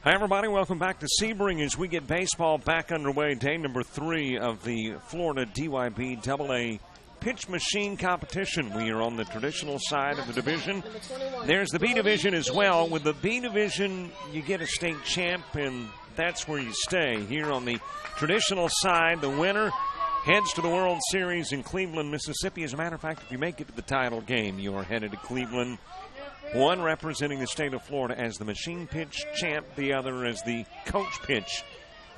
Hi, everybody. Welcome back to Sebring as we get baseball back underway. Day number 3 of the Florida DYB AA pitch machine competition. We are on the traditional side of the division. There's the B division as well. With the B division, you get a state champ, and that's where you stay. Here on the traditional side, the winner heads to the World Series in Cleveland, Mississippi. As a matter of fact, if you make it to the title game, you are headed to Cleveland. One representing the state of Florida as the machine pitch champ, the other as the coach pitch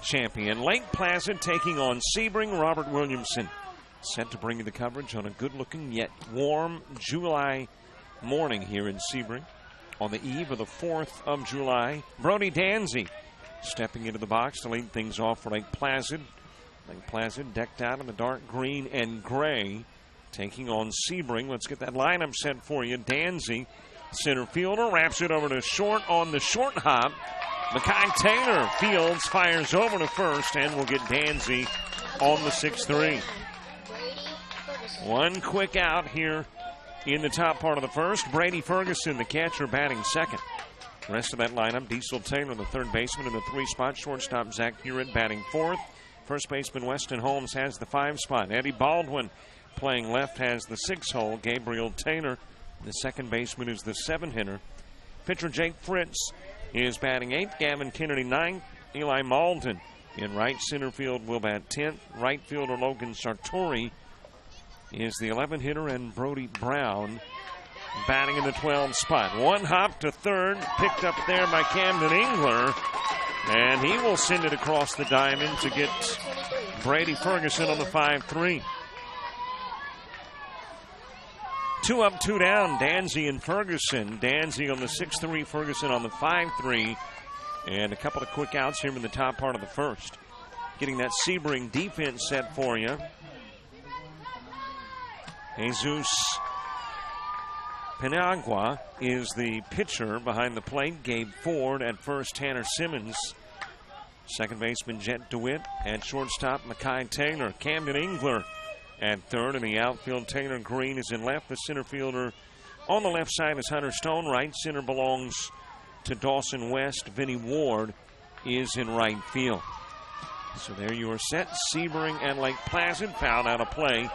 champion. Lake Placid taking on Sebring. Robert Williamson set to bring you the coverage on a good-looking yet warm July morning here in Sebring on the eve of the 4th of July. Brody Danzy stepping into the box to lead things off for Lake Placid. Lake Placid decked out in the dark green and gray, taking on Sebring. Let's get that lineup set for you. Danzy, center fielder, wraps it over to short on the short hop. Makai Taylor fields, fires over to first, and we'll get Danzy on the 6-3. One quick out here in the top part of the first. Brady Ferguson, the catcher, batting second. The rest of that lineup, Diesel Taylor, the third baseman in the 3 spot. Shortstop Zach Hewitt batting fourth. First baseman Weston Holmes has the 5 spot. Eddie Baldwin playing left has the 6 hole. Gabriel Taylor, the second baseman, is the 7-hitter. Pitcher Jake Fritz is batting 8th. Gavin Kennedy 9th. Eli Malden in right center field will bat 10th. Right fielder Logan Sartori is the 11-hitter, and Brody Brown batting in the 12 spot. One hop to third, picked up there by Camden Engler, and he will send it across the diamond to get Brady Ferguson on the 5-3. 2 up, 2 down, Danzy and Ferguson. Danzy on the 6-3, Ferguson on the 5-3. And a couple of quick outs here in the top part of the first. Getting that Sebring defense set for you. Jesus Penagua is the pitcher behind the plate. Gabe Ford at first, Tanner Simmons. Second baseman Jet DeWitt. At shortstop, Makai Taylor. Camden Engler at third. In the outfield, Taylor Green is in left. The center fielder on the left side is Hunter Stone. Right center belongs to Dawson West. Vinnie Ward is in right field. So there you are set. Sebring and Lake Placid fouled out of play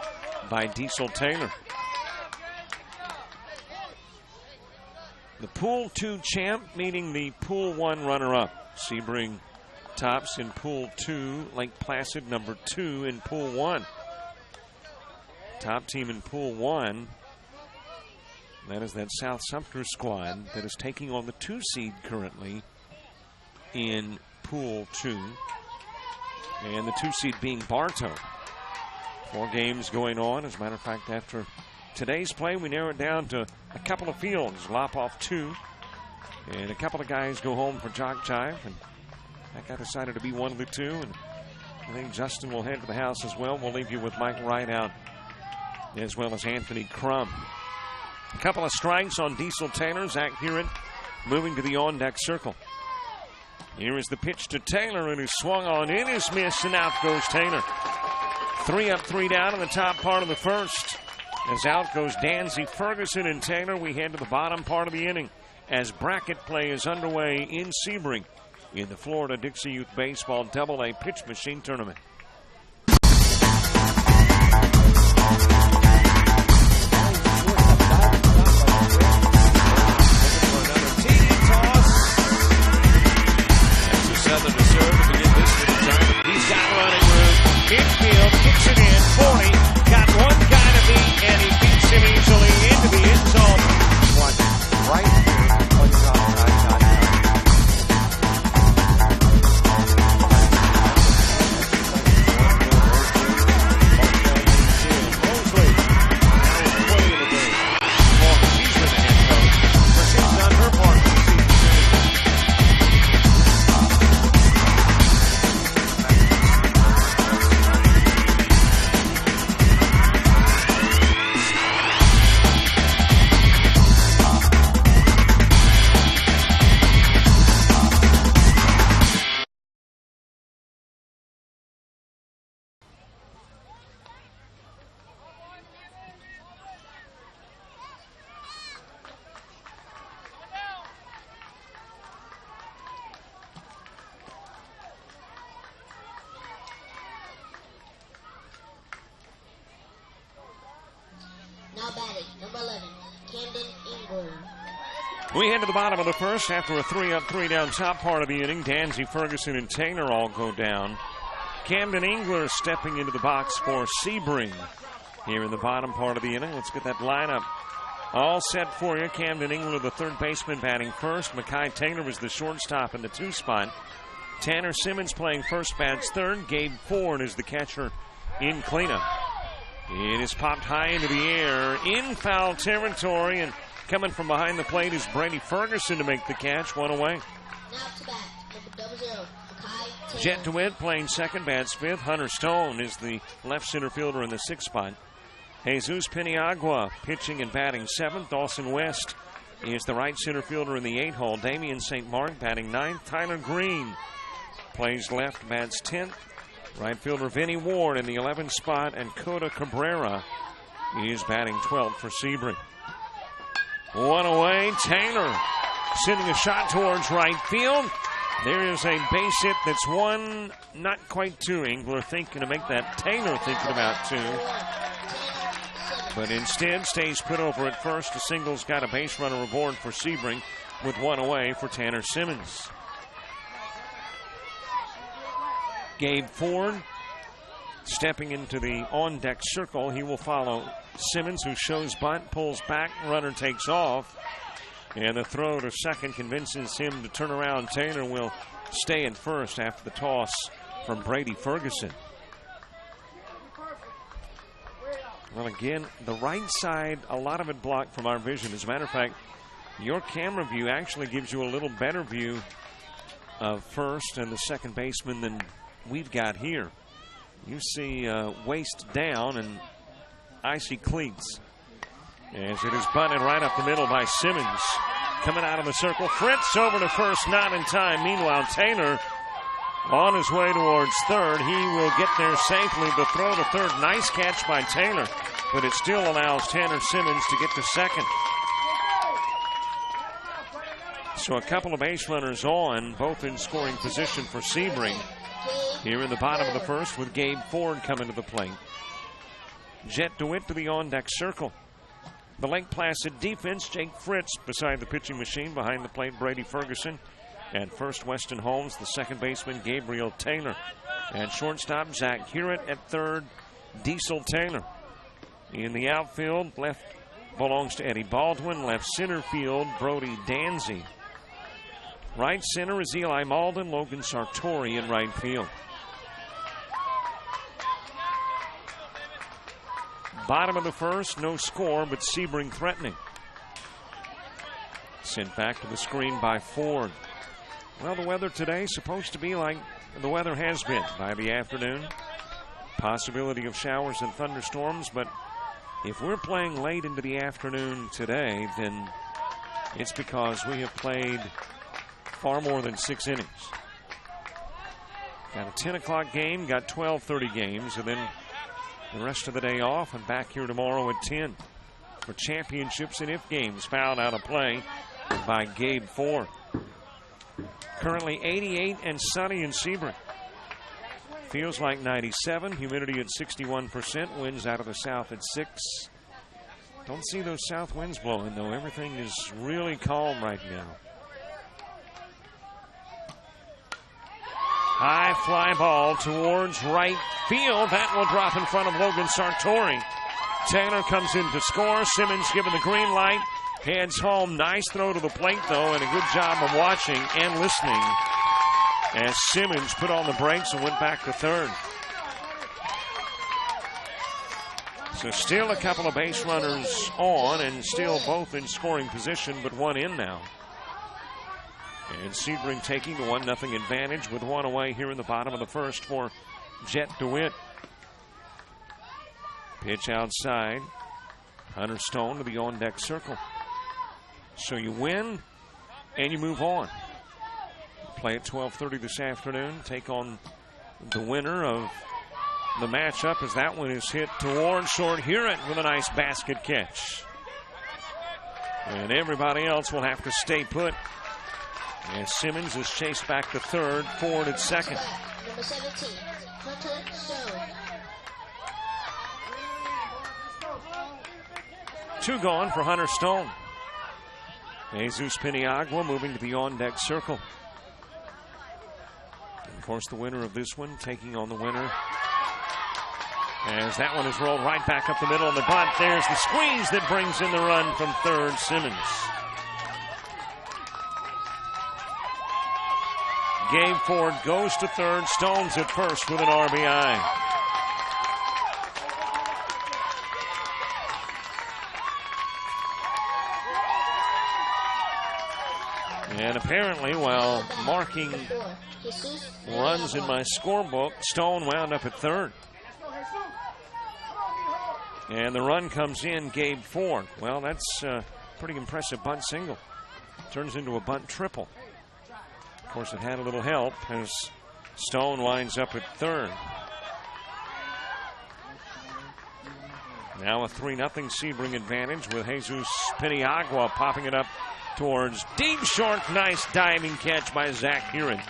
by Diesel Taylor. The Pool 2 champ meeting the Pool 1 runner-up. Sebring tops in Pool 2. Lake Placid number 2 in Pool 1. Top team in Pool 1, that is that South Sumter squad that is taking on the 2 seed currently in Pool 2. And the 2 seed being Bartow. 4 games going on. As a matter of fact, after today's play, we narrow it down to a couple of fields. Lop off 2. And a couple of guys go home for JockJive. And that got decided to be one of the 2. And I think Justin will head to the house as well. We'll leave you with Mike Wright out, as well as Anthony Crum. A couple of strikes on Diesel Taylor. Zach Hewitt moving to the on-deck circle. Here is the pitch to Taylor, and is swung on. It is missed, and out goes Taylor. 3 up, 3 down in the top part of the first. As out goes Danzy, Ferguson, and Taylor. We head to the bottom part of the inning as bracket play is underway in Sebring in the Florida Dixie Youth Baseball AA Pitch Machine Tournament. Infield, kicks it in, 40, got one guy to beat, and he beats him easily into the end zone. Watch right here on JockJive.com. Mosley, now is playing in the game. Long as he's been the head coach, Mercedes on her part of the season. Now batting, number 11, Camden Engler. We head to the bottom of the first after a 3-up, 3-down top part of the inning. Danzy, Ferguson, and Taylor all go down. Camden Engler stepping into the box for Sebring here in the bottom part of the inning. Let's get that lineup all set for you. Camden Engler, the third baseman, batting first. Mackay Taylor was the shortstop in the 2 spot. Tanner Simmons playing first, bats third. Gabe Ford is the catcher in cleanup. It is popped high into the air in foul territory, and coming from behind the plate is Brady Ferguson to make the catch. One away. Now to bat, number 00, Mackay Taylor. Jet DeWitt playing second, bats fifth. Hunter Stone is the left center fielder in the 6th spot. Jesus Peniagua pitching and batting 7th. Dawson West is the right center fielder in the 8 hole. Damian St. Mark batting 9th. Tyler Green plays left, bats 10th. Right fielder Vinny Ward in the 11th spot, and Coda Cabrera is batting 12th for Sebring. One away. Taylor sending a shot towards right field. There is a base hit that's 1, not quite 2. Engler thinking to make that. Taylor thinking about 2. But instead stays put over at first. The single's got a base runner aboard for Sebring with 1 away for Tanner Simmons. Gabe Ford stepping into the on-deck circle. He will follow Simmons, who shows bunt, pulls back, runner takes off. And the throw to second convinces him to turn around. Taylor will stay at first after the toss from Brady Ferguson. Well, again, the right side, a lot of it blocked from our vision. As a matter of fact, your camera view actually gives you a little better view of first and the second baseman than we've got here. You see waist down and icy cleats as it is bunted right up the middle by Simmons. Coming out of the circle, Fritz over to first, not in time. Meanwhile, Taylor on his way towards third. He will get there safely. The throw to third, nice catch by Taylor, but it still allows Tanner Simmons to get to second. So a couple of base runners on, both in scoring position for Sebring here in the bottom of the first, with Gabe Ford coming to the plate. Jet DeWitt to the on-deck circle. The Lake Placid defense, Jake Fritz beside the pitching machine. Behind the plate, Brady Ferguson. At first, Weston Holmes. The second baseman, Gabriel Taylor. At shortstop, Zach Hewitt. At third, Diesel Taylor. In the outfield, left belongs to Eddie Baldwin. Left center field, Brody Danzy. Right center is Eli Malden. Logan Sartori in right field. Bottom of the first, no score, but Sebring threatening. Sent back to the screen by Ford. Well, the weather today supposed to be like the weather has been by the afternoon. Possibility of showers and thunderstorms, but if we're playing late into the afternoon today, then it's because we have played far more than 6 innings. Got a 10 o'clock game, got 12:30 games, and then the rest of the day off, and back here tomorrow at 10 for championships and if games. Fouled out of play by Gabe Ford. Currently 88 and sunny in Sebring. Feels like 97. Humidity at 61%. Winds out of the south at 6. Don't see those south winds blowing, though. Everything is really calm right now. High fly ball towards right field. That will drop in front of Logan Sartori. Taylor comes in to score. Simmons given the green light. Heads home. Nice throw to the plate, though, and a good job of watching and listening as Simmons put on the brakes and went back to third. So still a couple of base runners on and still both in scoring position, but one in now. And Sebring taking the 1-0 advantage with 1 away here in the bottom of the first for Jet DeWitt. Pitch outside. Hunter Stone to the on-deck circle. So you win and you move on. Play at 12:30 this afternoon. Take on the winner of the matchup as that one is hit towards short. Hewitt with a nice basket catch. And everybody else will have to stay put. And Simmons is chased back to third. Ford at second. Number 17, Hunter Stone. 2 gone for Hunter Stone. Jesus Piniagua moving to the on-deck circle. And of course, the winner of this one taking on the winner. As that one is rolled right back up the middle on the bunt. There's the squeeze that brings in the run from third, Simmons. Gabe Ford goes to third. Stone's at first with an RBI. And apparently, while marking runs in my scorebook, Stone wound up at third. And the run comes in, Gabe Ford. Well, that's a pretty impressive bunt single. Turns into a bunt triple. Of course, it had a little help as Stone winds up at third. Now a 3-0 Sebring advantage with Jesus Piniagua popping it up towards deep short. Nice diving catch by Zach Huron.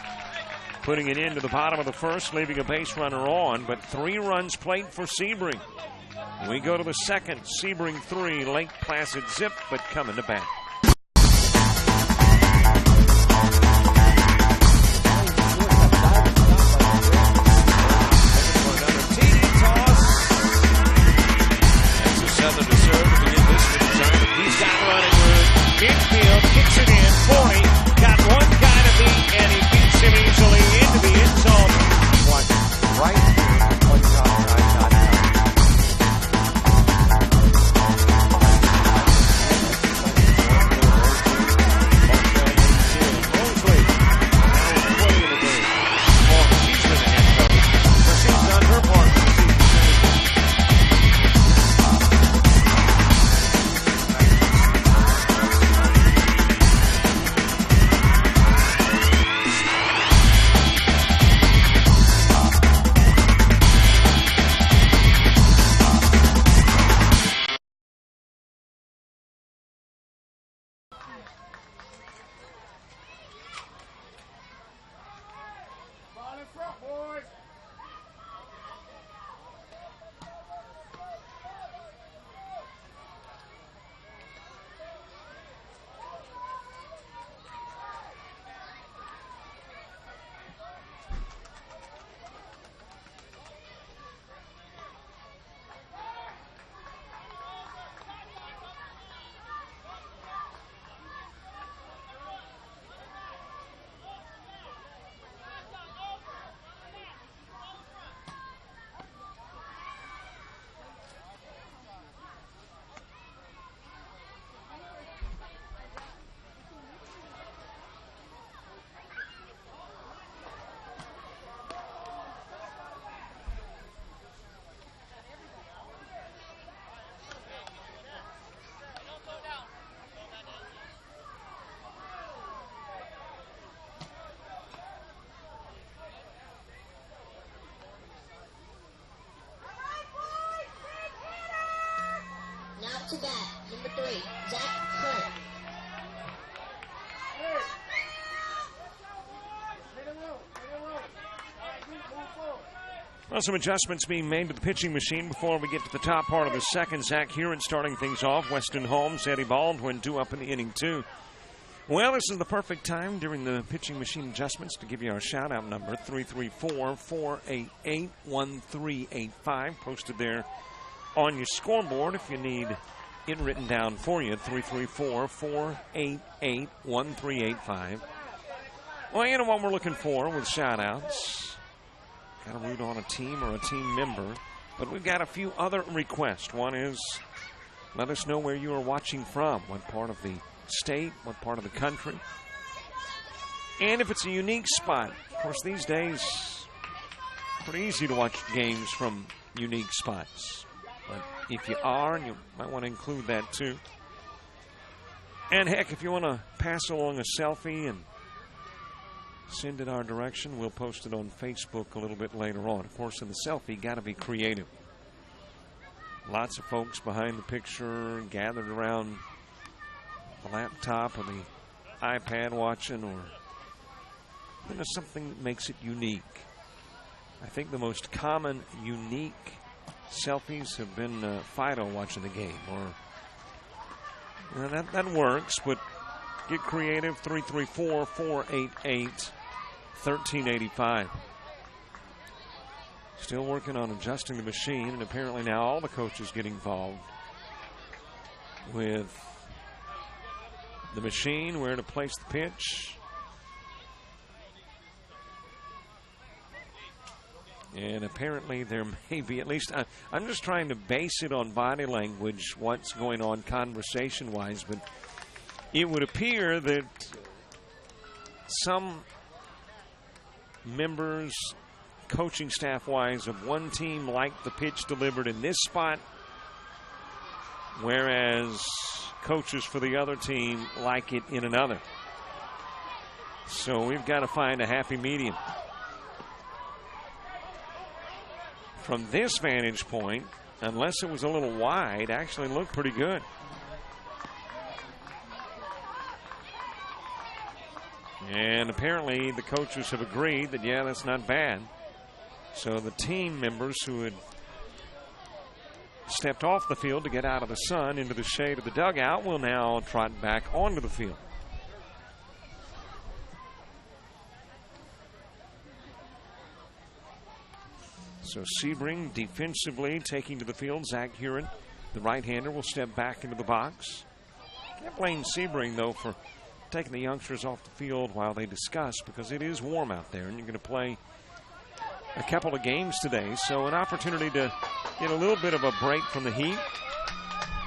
Putting it into the bottom of the first, leaving a base runner on, but 3 runs played for Sebring. We go to the second. Sebring 3, Lake Placid zip, but coming to bat. Infield kicks it in, 40, got one guy to beat, and he beats him easily into the end zone. Watch right here on JockJive.com. Mosley, now with 20 in the game. Well, she's been the head coach, but she's done her part for the season. Now to bat, number 3, Zach Hunt. Well, some adjustments being made to the pitching machine before we get to the top part of the second. Zach Huron starting things off. Weston Holmes, Eddie Baldwin, 2 up in the inning, 2. Well, this is the perfect time during the pitching machine adjustments to give you our shout-out number, 334-488-1385, posted there on your scoreboard if you need it written down for you, 334-488-1385. Well, you know what we're looking for with shout-outs. Got to root on a team or a team member, but we've got a few other requests. One is, let us know where you are watching from, what part of the state, what part of the country, and if it's a unique spot. Of course, these days, pretty easy to watch games from unique spots. But if you are, and you might want to include that too. And heck, if you want to pass along a selfie and send it our direction, we'll post it on Facebook a little bit later on. Of course, in the selfie, got to be creative. Lots of folks behind the picture, gathered around the laptop or the iPad watching, or something that makes it unique. I think the most common unique selfies have been Fido watching the game, or That works, but get creative. 334-488-1385. Still working on adjusting the machine, and apparently now all the coaches get involved with the machine, where to place the pitch. And apparently there may be, at least, I'm just trying to base it on body language, what's going on conversation-wise, but it would appear that some members, coaching staff-wise, of one team like the pitch delivered in this spot, whereas coaches for the other team like it in another. So we've got to find a happy medium. From this vantage point, unless it was a little wide, actually looked pretty good. And apparently the coaches have agreed that, yeah, that's not bad. So the team members who had stepped off the field to get out of the sun into the shade of the dugout will now trot back onto the field. So Sebring defensively taking to the field. Zach Huron, the right-hander, will step back into the box. Can't blame Sebring, though, for taking the youngsters off the field while they discuss, because it is warm out there, and you're going to play a couple of games today. So an opportunity to get a little bit of a break from the heat,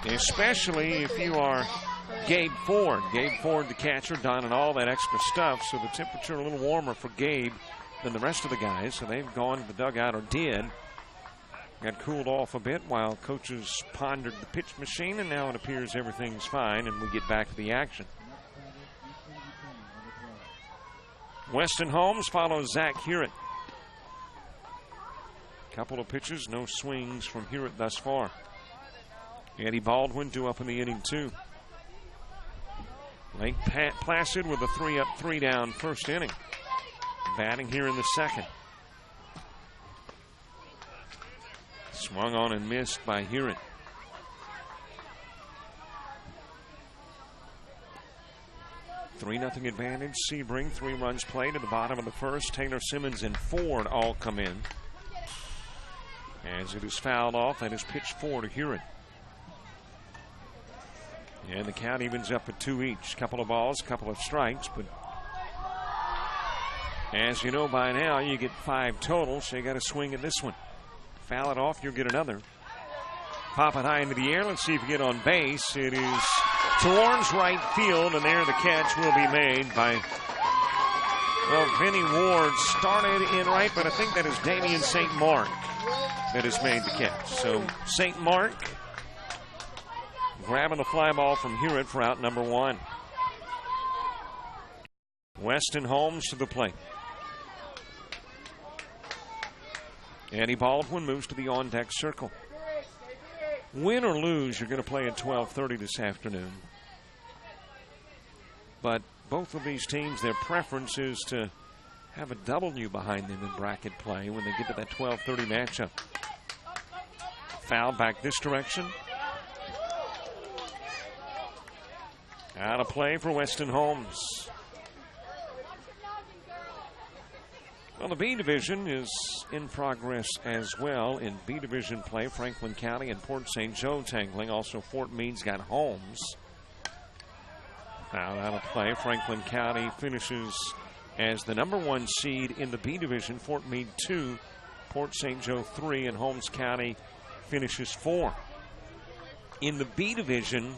especially if you are Gabe Ford. Gabe Ford, the catcher, donning all that extra stuff, so the temperature a little warmer for Gabe than the rest of the guys. So they've gone to the dugout, or did. Got cooled off a bit while coaches pondered the pitch machine, and now it appears everything's fine, and we get back to the action. Weston Holmes follows Zach Hewitt. Couple of pitches, no swings from Hewitt thus far. Eddie Baldwin due up in the inning, too. Lake Placid with a 3-up, 3-down first inning. Batting here in the second. Swung on and missed by Hewitt. 3-0 advantage. Sebring, 3 runs played at the bottom of the first. Taylor Simmons and Ford all come in. As it is fouled off, that is pitch 4 to Hewitt. And the count evens up at 2 each. Couple of balls, couple of strikes, but as you know by now, you get 5 total, so you got to swing at this one. Foul it off, you'll get another. Pop it high into the air. Let's see if you get on base. It is towards right field, and there the catch will be made by, well, Vinny Ward started in right, but I think that is Damian St. Mark that has made the catch. So St. Mark grabbing the fly ball from Hewitt for out number 1. Weston Holmes to the plate. Eddie Baldwin moves to the on-deck circle. Win or lose, you're going to play at 12:30 this afternoon. But both of these teams, their preference is to have a W behind them in bracket play when they get to that 12:30 matchup. Foul back this direction. Out of play for Weston Holmes. Well, the B division is in progress as well. In B division play, Franklin County and Port St. Joe tangling. Also, Fort Meade's got Holmes. Foul out of play. Franklin County finishes as the number 1 seed in the B division. Fort Meade 2, Port St. Joe 3, and Holmes County finishes 4. In the B division,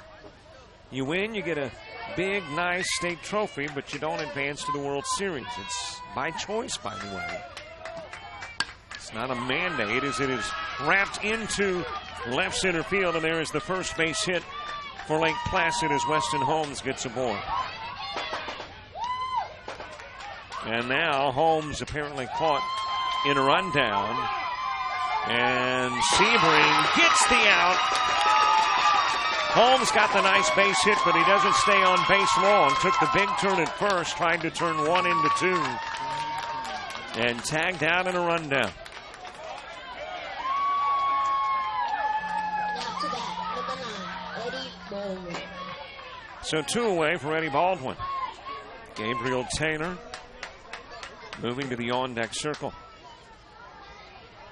you win, you get a big, nice state trophy, but you don't advance to the World Series. It's by choice, by the way. It's not a mandate, as it is wrapped into left center field, and there is the first base hit for Lake Placid as Weston Holmes gets aboard. And now Holmes apparently caught in a rundown, and Sebring gets the out. Holmes got the nice base hit, but he doesn't stay on base long. Took the big turn at first, trying to turn 1 into 2. And tagged out in a rundown. Now to that, number 9, Eddie Baldwin. So 2 away for Eddie Baldwin. Gabriel Taylor moving to the on-deck circle.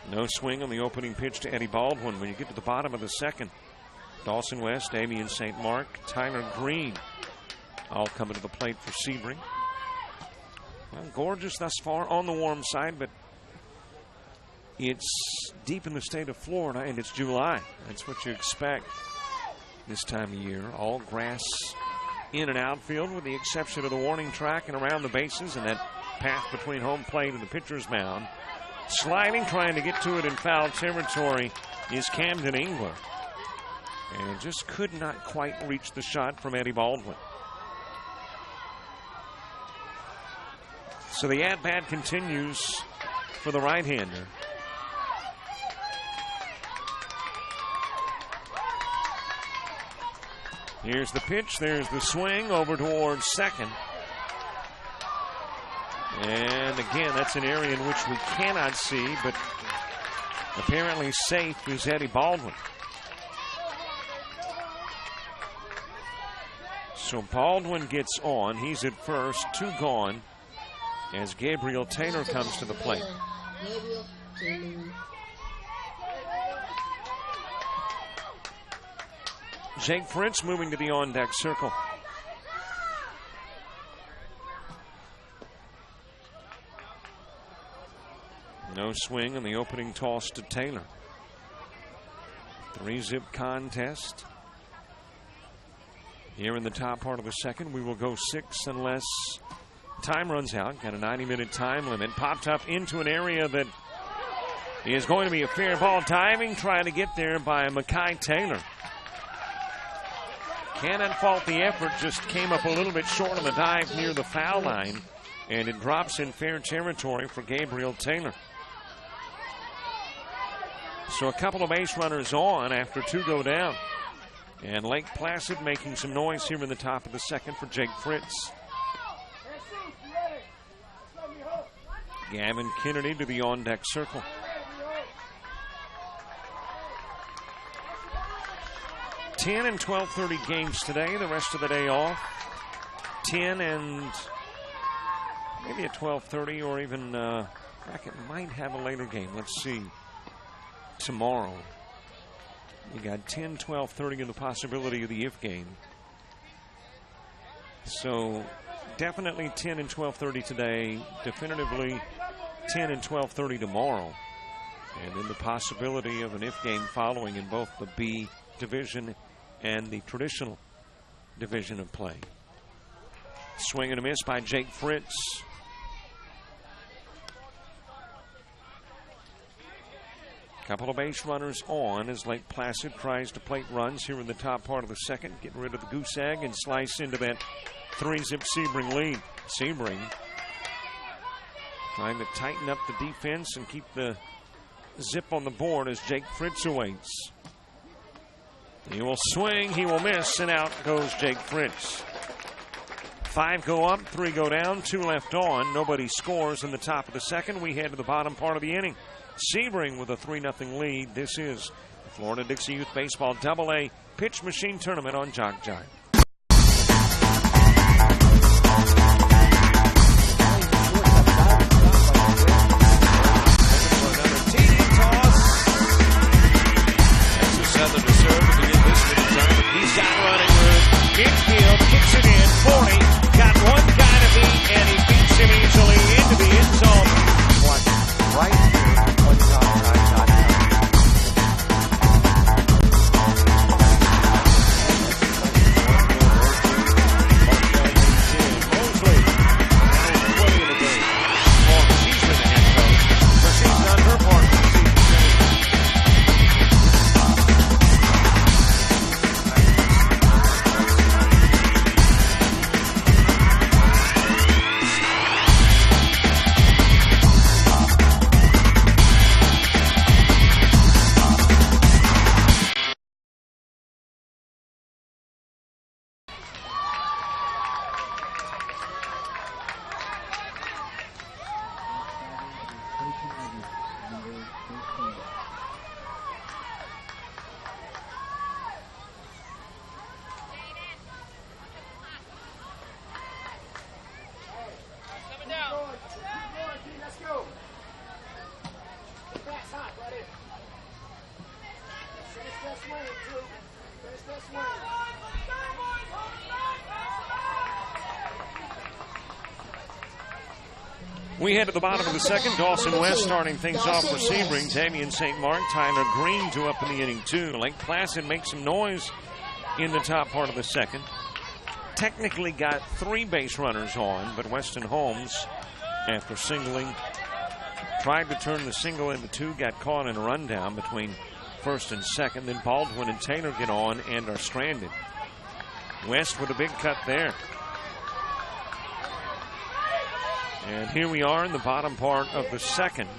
No swing on the opening pitch to Eddie Baldwin. When you get to the bottom of the second, Dawson West, Damian St. Mark, Tyler Green all coming to the plate for Sebring. Well, gorgeous thus far on the warm side, but it's deep in the state of Florida and it's July. That's what you expect this time of year. All grass in and outfield with the exception of the warning track and around the bases and that path between home plate and the pitcher's mound. Sliding, trying to get to it in foul territory is Camden Engler. And just could not quite reach the shot from Eddie Baldwin. So the at-bat continues for the right-hander. Here's the pitch. There's the swing over towards second. And again, that's an area in which we cannot see, but apparently safe is Eddie Baldwin. So Baldwin gets on. He's at first. 2 gone as Gabriel Taylor comes to the plate. Gabriel Taylor. Jake Fritz moving to the on-deck circle. No swing on the opening toss to Taylor. 3-zip contest. Here in the top part of the second, we will go 6 unless time runs out. Got a 90-minute time limit. Popped up into an area that is going to be a fair ball. Diving, trying to get there by Makai Taylor. Cannot fault the effort, just came up a little bit short on the dive near the foul line, and it drops in fair territory for Gabriel Taylor. So a couple of base runners on after 2 go down. And Lake Placid making some noise here in the top of the second for Jake Fritz. Gavin Kennedy to the on-deck circle. $10 and 12:30 games today. The rest of the day off. 10 and maybe a 12:30 or even Bracket might have a later game. Let's see. Tomorrow. You got 10, 12:30 and the possibility of the if game. So definitely 10 and 12:30 today. Definitively 10 and 12:30 tomorrow. And then the possibility of an if game following in both the B division and the traditional division of play. Swing and a miss by Jake Fritz. Couple of base runners on as Lake Placid tries to plate runs here in the top part of the second. Get rid of the goose egg and slice into that 3-zip Sebring lead. Sebring trying to tighten up the defense and keep the zip on the board as Jake Fritz awaits. He will swing, he will miss, and out goes Jake Fritz. 5 go up, 3 go down, 2 left on. Nobody scores in the top of the second. We head to the bottom part of the inning. Sebring with a 3-0 lead. This is the Florida Dixie Youth Baseball AA Pitch Machine Tournament on JockJive. Southern to serve to begin this minute time. He's got running room. Infield kicks it in. 40. Got one guy to beat, and he beats him easily into the end zone. Watch right here on JockJive.com. We head to the bottom of the second. Dawson West starting things off for Sebring. Damian St. Mark, Tyler Green to up in the inning, too. Lake Placid makes some noise in the top part of the second. Technically got 3 base runners on, but Weston Holmes, after singling, tried to turn the single into 2, got caught in a rundown between first and second. Then Baldwin and Taylor get on and are stranded. West with a big cut there. And here we are in the bottom part of the second.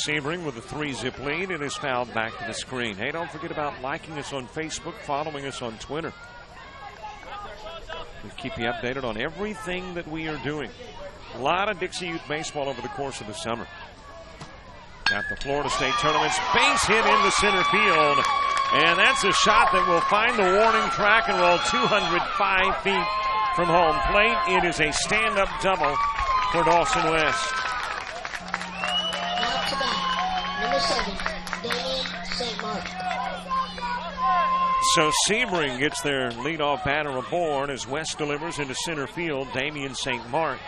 Sebring with a 3-zip lead and is fouled back to the screen. Hey, don't forget about liking us on Facebook, following us on Twitter. We keep you updated on everything that we are doing. A lot of Dixie Youth baseball over the course of the summer. Got the Florida State Tournament's base hit into center field. And that's a shot that will find the warning track and roll 205 feet from home plate. It is a stand-up double for Dawson West. Now to bat, number 7, Damian St. Mark. So Sebring gets their leadoff batter aboard as West delivers into center field. Damian St. Mark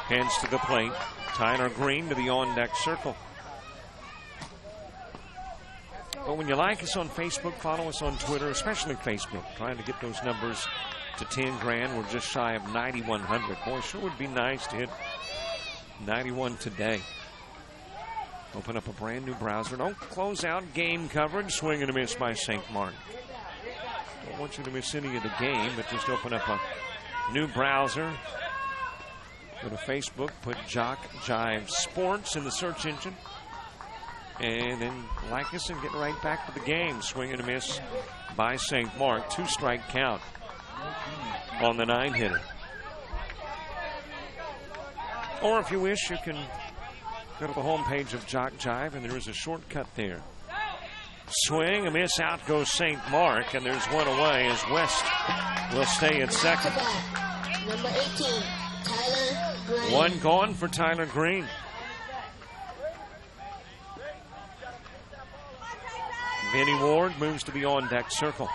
heads to the plate. Tyler Green to the on-deck circle. But when you like us on Facebook, follow us on Twitter, especially Facebook, trying to get those numbers to 10 grand. We're just shy of 9,100. Boy, sure would be nice to hit 91 today. Open up a brand new browser. Don't close out game coverage. Swing and a miss by St. Mark. Don't want you to miss any of the game, but just open up a new browser. Go to Facebook, put JockJive Sports in the search engine. And then like us and get right back to the game. Swing and a miss by St. Mark. 2-strike count on the 9-hitter. Or if you wish, you can go to the homepage of JockJive, and there is a shortcut there. Swing, a miss, out goes St. Mark, and there's one away as West will stay at second. Number 18, Tyler Green. One gone for Tyler Green. Vinny Ward moves to the on-deck circle.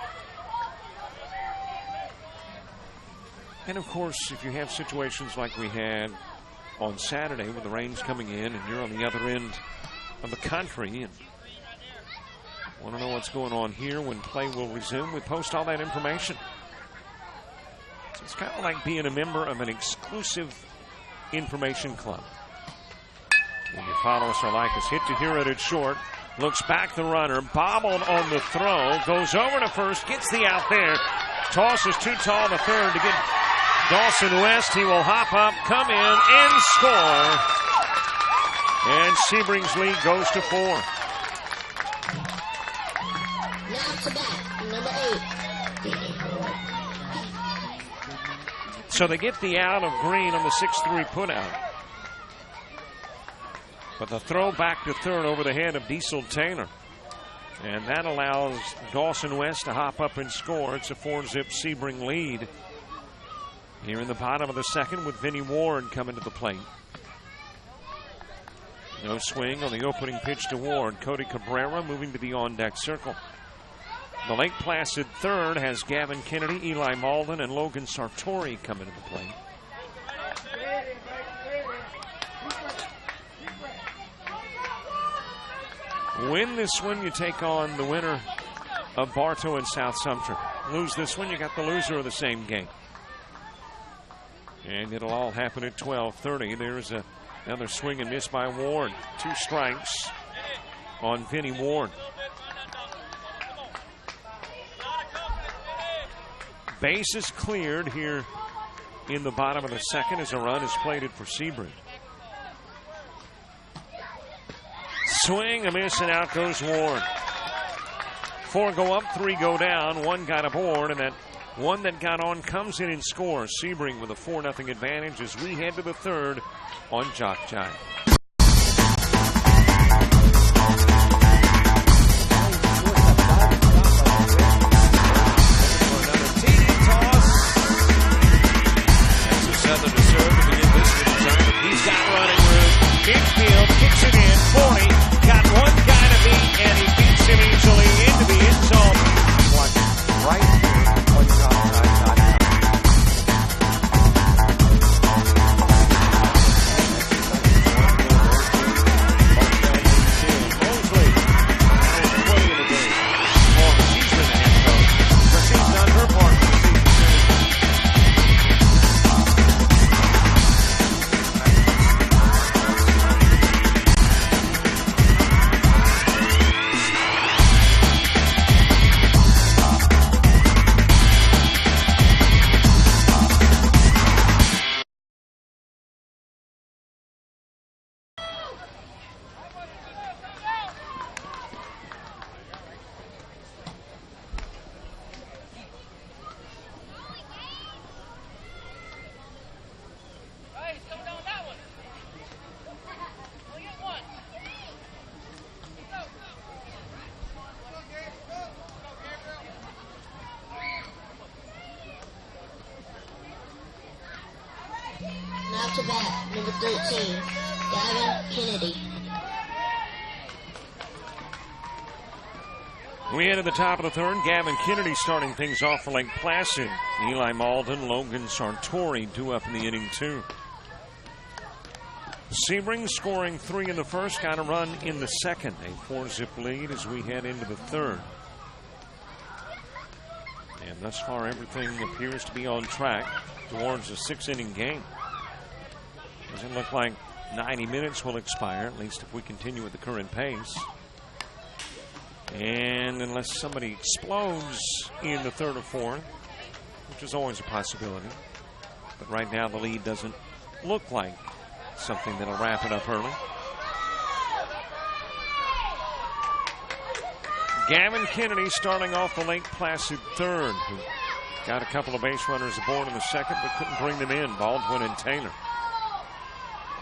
And, of course, if you have situations like we had on Saturday with the rains coming in and you're on the other end of the country and want to know what's going on here when play will resume, we post all that information. So it's kind of like being a member of an exclusive information club. When you follow us or like us, hit to hear it at short. Looks back the runner, bobbled on the throw, goes over to first, gets the out there. Toss is too tall to third to get Dawson West. He will hop up, come in, and score. And Sebring's lead goes to 4. Now to bat, number 8. So they get the out of Green on the 6-3 putout. But the throw back to third over the head of Diesel Taylor. And that allows Dawson West to hop up and score. It's a 4-zip Sebring lead. Here in the bottom of the second with Vinny Ward coming to the plate. No swing on the opening pitch to Ward. Cody Cabrera moving to the on-deck circle. The Lake Placid third has Gavin Kennedy, Eli Malden, and Logan Sartori coming to the plate. Win this one, you take on the winner of Bartow and South Sumter. Lose this one, you got the loser of the same game. And it'll all happen at 12:30. There's another swing and miss by Ward. 2 strikes on Vinny Ward. Base is cleared here in the bottom of the second as a run is plated for Sebring. Swing, a miss, and out goes Ward. 4 go up, 3 go down. 1 got aboard, and that one that got on comes in and scores. Sebring with a 4-0 advantage as we head to the third on JockJive. Southern to serve to begin this one. He's got running room. Midfield kicks it in. Up to bat, number 13, Gavin Kennedy. We head to the top of the third. Gavin Kennedy starting things off for Lake Placid. Eli Malden, Logan Sartori due up in the inning, too. Sebring scoring 3 in the first, got a run in the second. A 4-zip lead as we head into the third. And thus far, everything appears to be on track towards a 6-inning game. Doesn't look like 90 minutes will expire, at least if we continue at the current pace. And unless somebody explodes in the third or fourth, which is always a possibility. But right now, the lead doesn't look like something that'll wrap it up early. Gavin Kennedy starting off the Lake Placid third, who got a couple of base runners aboard in the second, but couldn't bring them in, Baldwin and Taylor.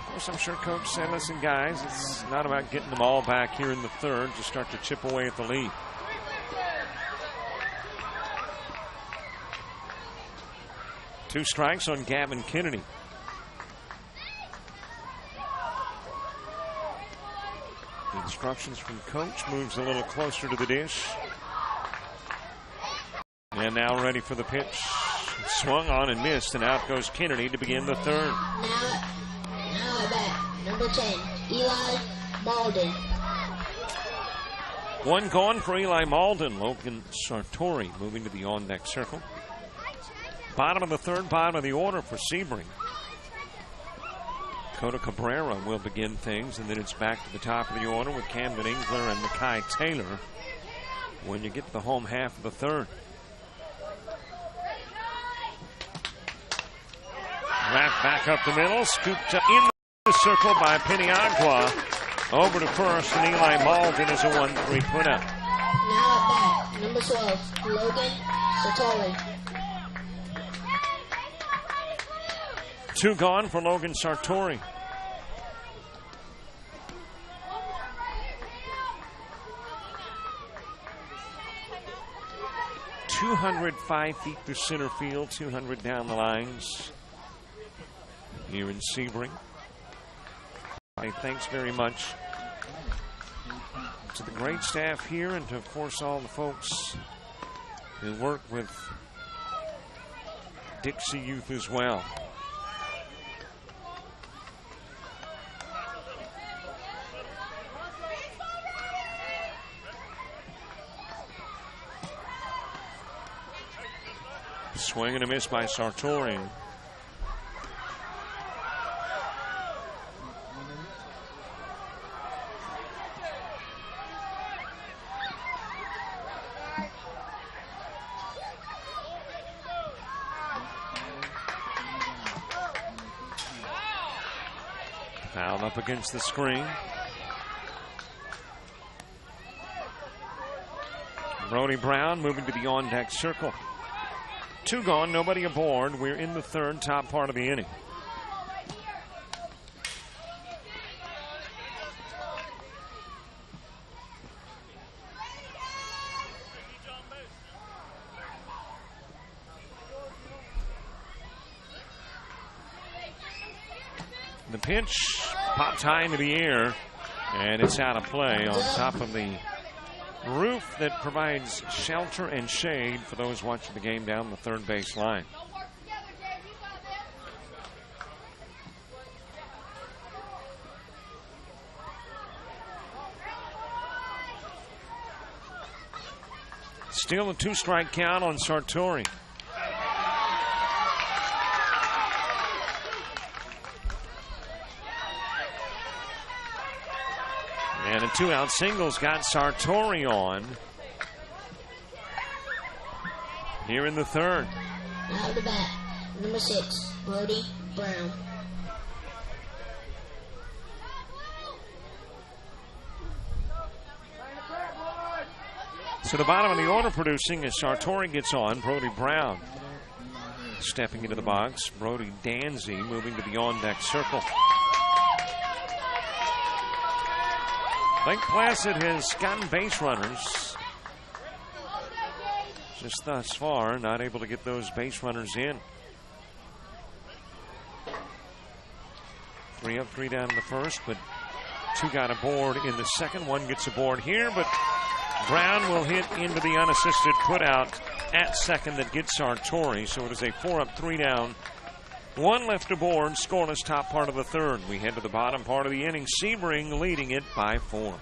Of course, I'm sure Coach said, listen, guys, it's not about getting them all back here in the third to start to chip away at the lead. Two strikes on Gavin Kennedy. The instructions from Coach, moves a little closer to the dish. And now ready for the pitch. Swung on and missed, and out goes Kennedy to begin the third. Now at bat, number 10, Eli Malden. One gone for Eli Malden. Logan Sartori moving to the on-deck circle. Bottom of the third, bottom of the order for Sebring. Cota Cabrera will begin things, and then it's back to the top of the order with Camden Engler and Mackay Taylor when you get to the home half of the third. Wrapped back up the middle, scooped up in the circle by Peniagua. Over to first, and Eli Malden is a 1-3 put-up. Now at bat, number 12, Logan Sartori. Two gone for Logan Sartori. .205 feet through center field, 200 down the lines here in Sebring. Thanks very much to the great staff here, and to, of course, all the folks who work with Dixie Youth as well. Swing and a miss by Sartori. Fouled up against the screen. Brody Brown moving to the on-deck circle. Two gone, nobody aboard. We're in the third, top part of the inning. The pitch popped high into the air, and it's out of play on top of the roof that provides shelter and shade for those watching the game down the third base line. Still a 2-strike count on Sartori. And a 2-out single's got Sartori on here in the third. Now the bat, number 6, Brody Brown. So the bottom of the order producing as Sartori gets on. Brody Brown stepping into the box. Brody Danzy moving to the on-deck circle. Lake Placid has gotten base runners. Just thus far, not able to get those base runners in. 3 up, 3 down in the first, but 2 got aboard in the second. 1 gets aboard here, but Brown will hit into the unassisted putout at second that gets Sartori. So it is a 4 up, 3 down. 1 left aboard, scoreless top part of the third. We head to the bottom part of the inning. Sebring leading it by 4.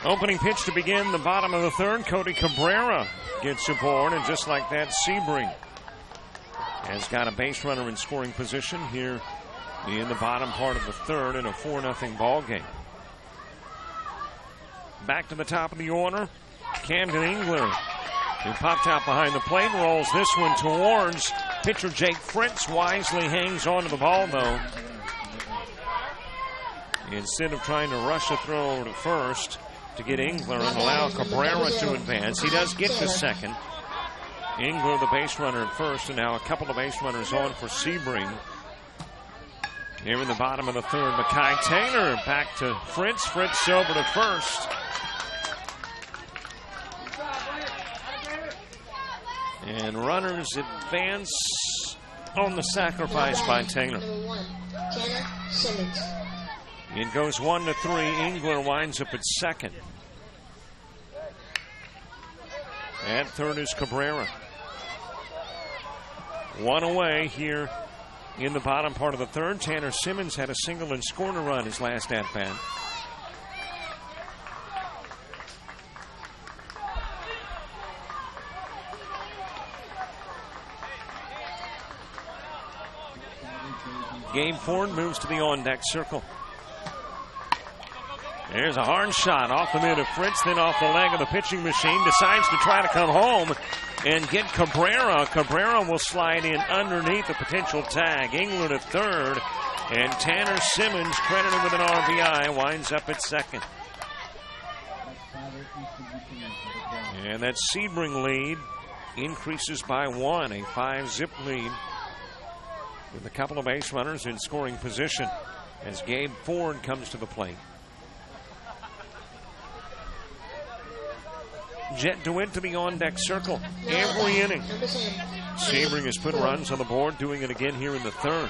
Opening pitch to begin the bottom of the third. Cody Cabrera gets aboard, and just like that, Sebring has got a base runner in scoring position here in the bottom part of the third in a 4-0 ball game. Back to the top of the order, Camden Engler, who popped out behind the plate, rolls this one towards pitcher Jake Fritz. Wisely hangs on to the ball, though. Instead of trying to rush a throw to first to get Engler and allow Cabrera to advance, he does get to second. Engler, the base runner at first, and now a couple of base runners on for Sebring. Here in the bottom of the third, Mackay Taylor back to Fritz. Fritz over to first. And runners advance on the sacrifice by Taylor. Number 1, Tanner Simmons. It goes 1-3. Engler winds up at second. At third is Cabrera. 1 away here in the bottom part of the third. Tanner Simmons had a single and scored a run his last at-bat. Gabe Ford moves to the on-deck circle. There's a hard shot off the mid of Fritz, then off the leg of the pitching machine. Decides to try to come home and get Cabrera. Cabrera will slide in underneath the potential tag. Engler to third, and Tanner Simmons, credited with an RBI, winds up at second. And that Sebring lead increases by 1, a 5-zip lead, with a couple of base runners in scoring position as Gabe Ford comes to the plate. Jet DeWitt to the on-deck circle every inning. Sebring has put runs on the board, doing it again here in the third.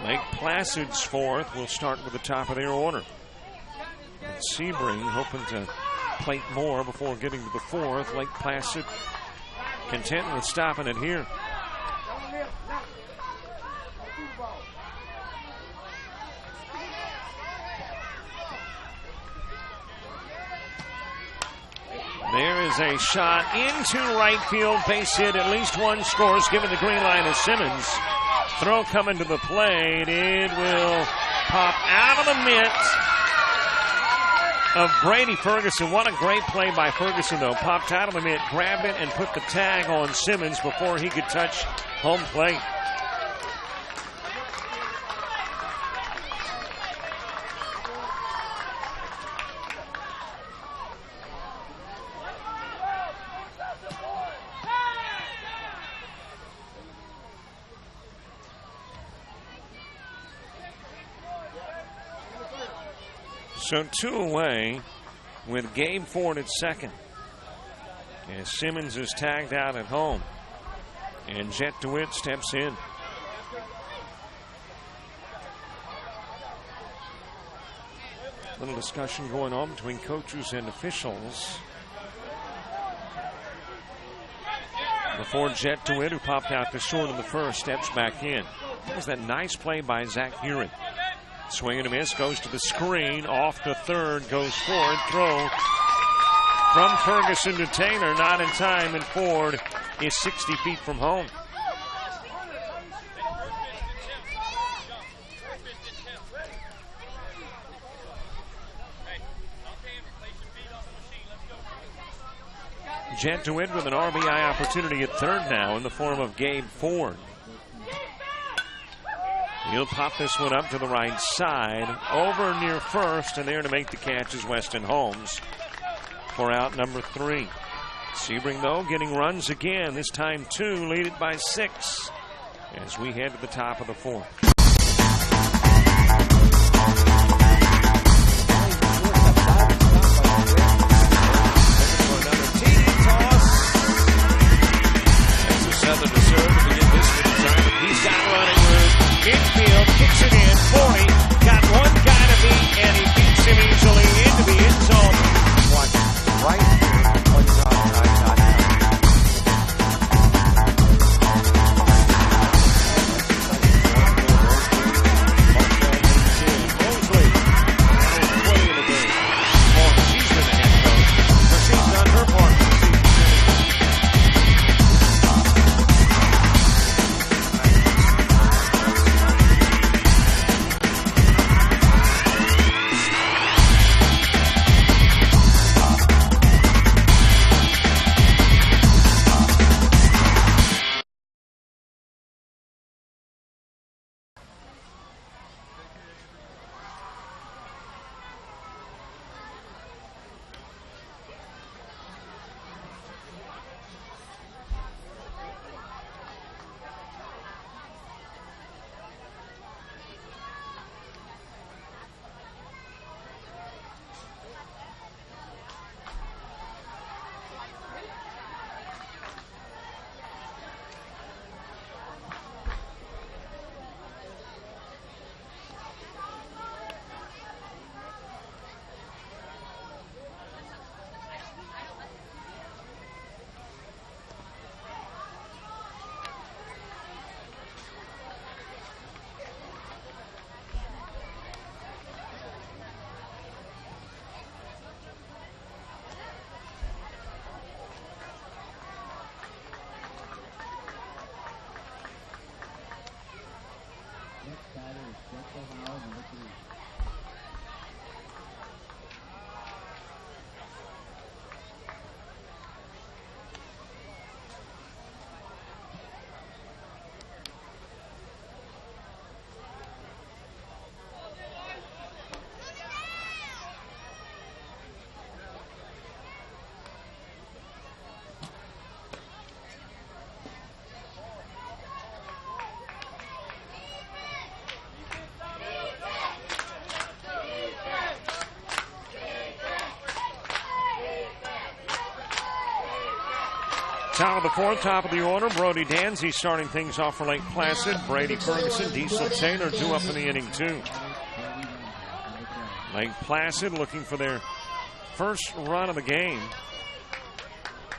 Lake Placid's fourth will start with the top of their order. And Sebring hoping to plate more before getting to the fourth. Lake Placid content with stopping it here. There is a shot into right field, base hit, at least one scores, given the green line of Simmons. Throw coming to the plate, it will pop out of the mitt of Brady Ferguson. What a great play by Ferguson, though. Popped out of the mitt, grabbed it, and put the tag on Simmons before he could touch home plate. So 2 away with Gabe Ford at second. And Simmons is tagged out at home. And Jet DeWitt steps in. Little discussion going on between coaches and officials before Jet DeWitt, who popped out to short in the first, steps back in. That was that nice play by Zach Huron. Swing and a miss, goes to the screen, off to third, goes forward, throw from Ferguson to Taylor, not in time, and Ford is 60 feet from home. Jet DeWitt with an RBI opportunity at third now in the form of Gabe Ford. He'll pop this one up to the right side, over near first, and there to make the catch is Weston Holmes for out number 3. Sebring, though, getting runs again, this time 2, lead it by 6 as we head to the top of the 4th. Southern to serve to begin this one. He's got running room. Infield kicks it in. 40. Got one guy to beat, and he beats him easily into the end zone. Watch right here on JockJive.com. Mosley. That was 20 in the game. She's been the head coach. But she's done her part. Top of the 4th, top of the order. Brody Danzy starting things off for Lake Placid. Brady Ferguson, Diesel Taylor due up in the inning, too. Lake Placid looking for their first run of the game.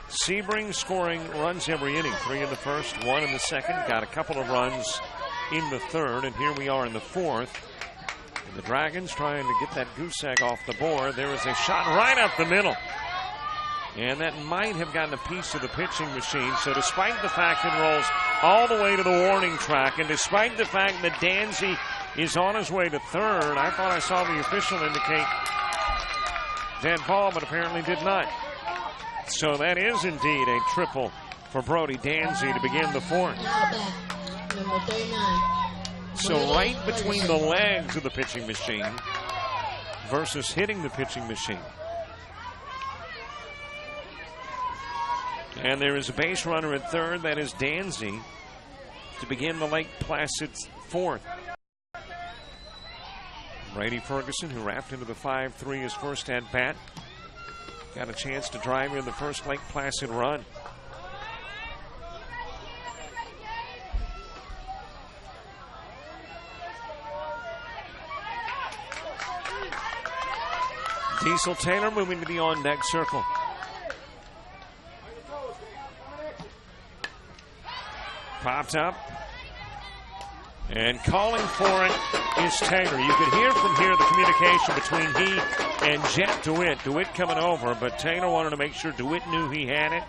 Sebring scoring runs every inning. 3 in the first, 1 in the second. Got a couple of runs in the third, and here we are in the 4th. And the Dragons trying to get that goose egg off the board. There is a shot right up the middle. And that might have gotten a piece of the pitching machine. So despite the fact it rolls all the way to the warning track, and despite the fact that Danzy is on his way to third, I thought I saw the official indicate dead ball, but apparently did not. So that is indeed a triple for Brody Danzy to begin the 4th. Number 39. So right between the legs of the pitching machine versus hitting the pitching machine. And there is a base runner at third. That is Danzy to begin the Lake Placid 4th. Brady Ferguson, who wrapped into the 5-3 his first at bat, got a chance to drive in the first Lake Placid run. Diesel Taylor moving to the on-deck circle. Popped up. And calling for it is Taylor. You could hear from here the communication between he and Jet DeWitt. DeWitt coming over, but Taylor wanted to make sure DeWitt knew he had it.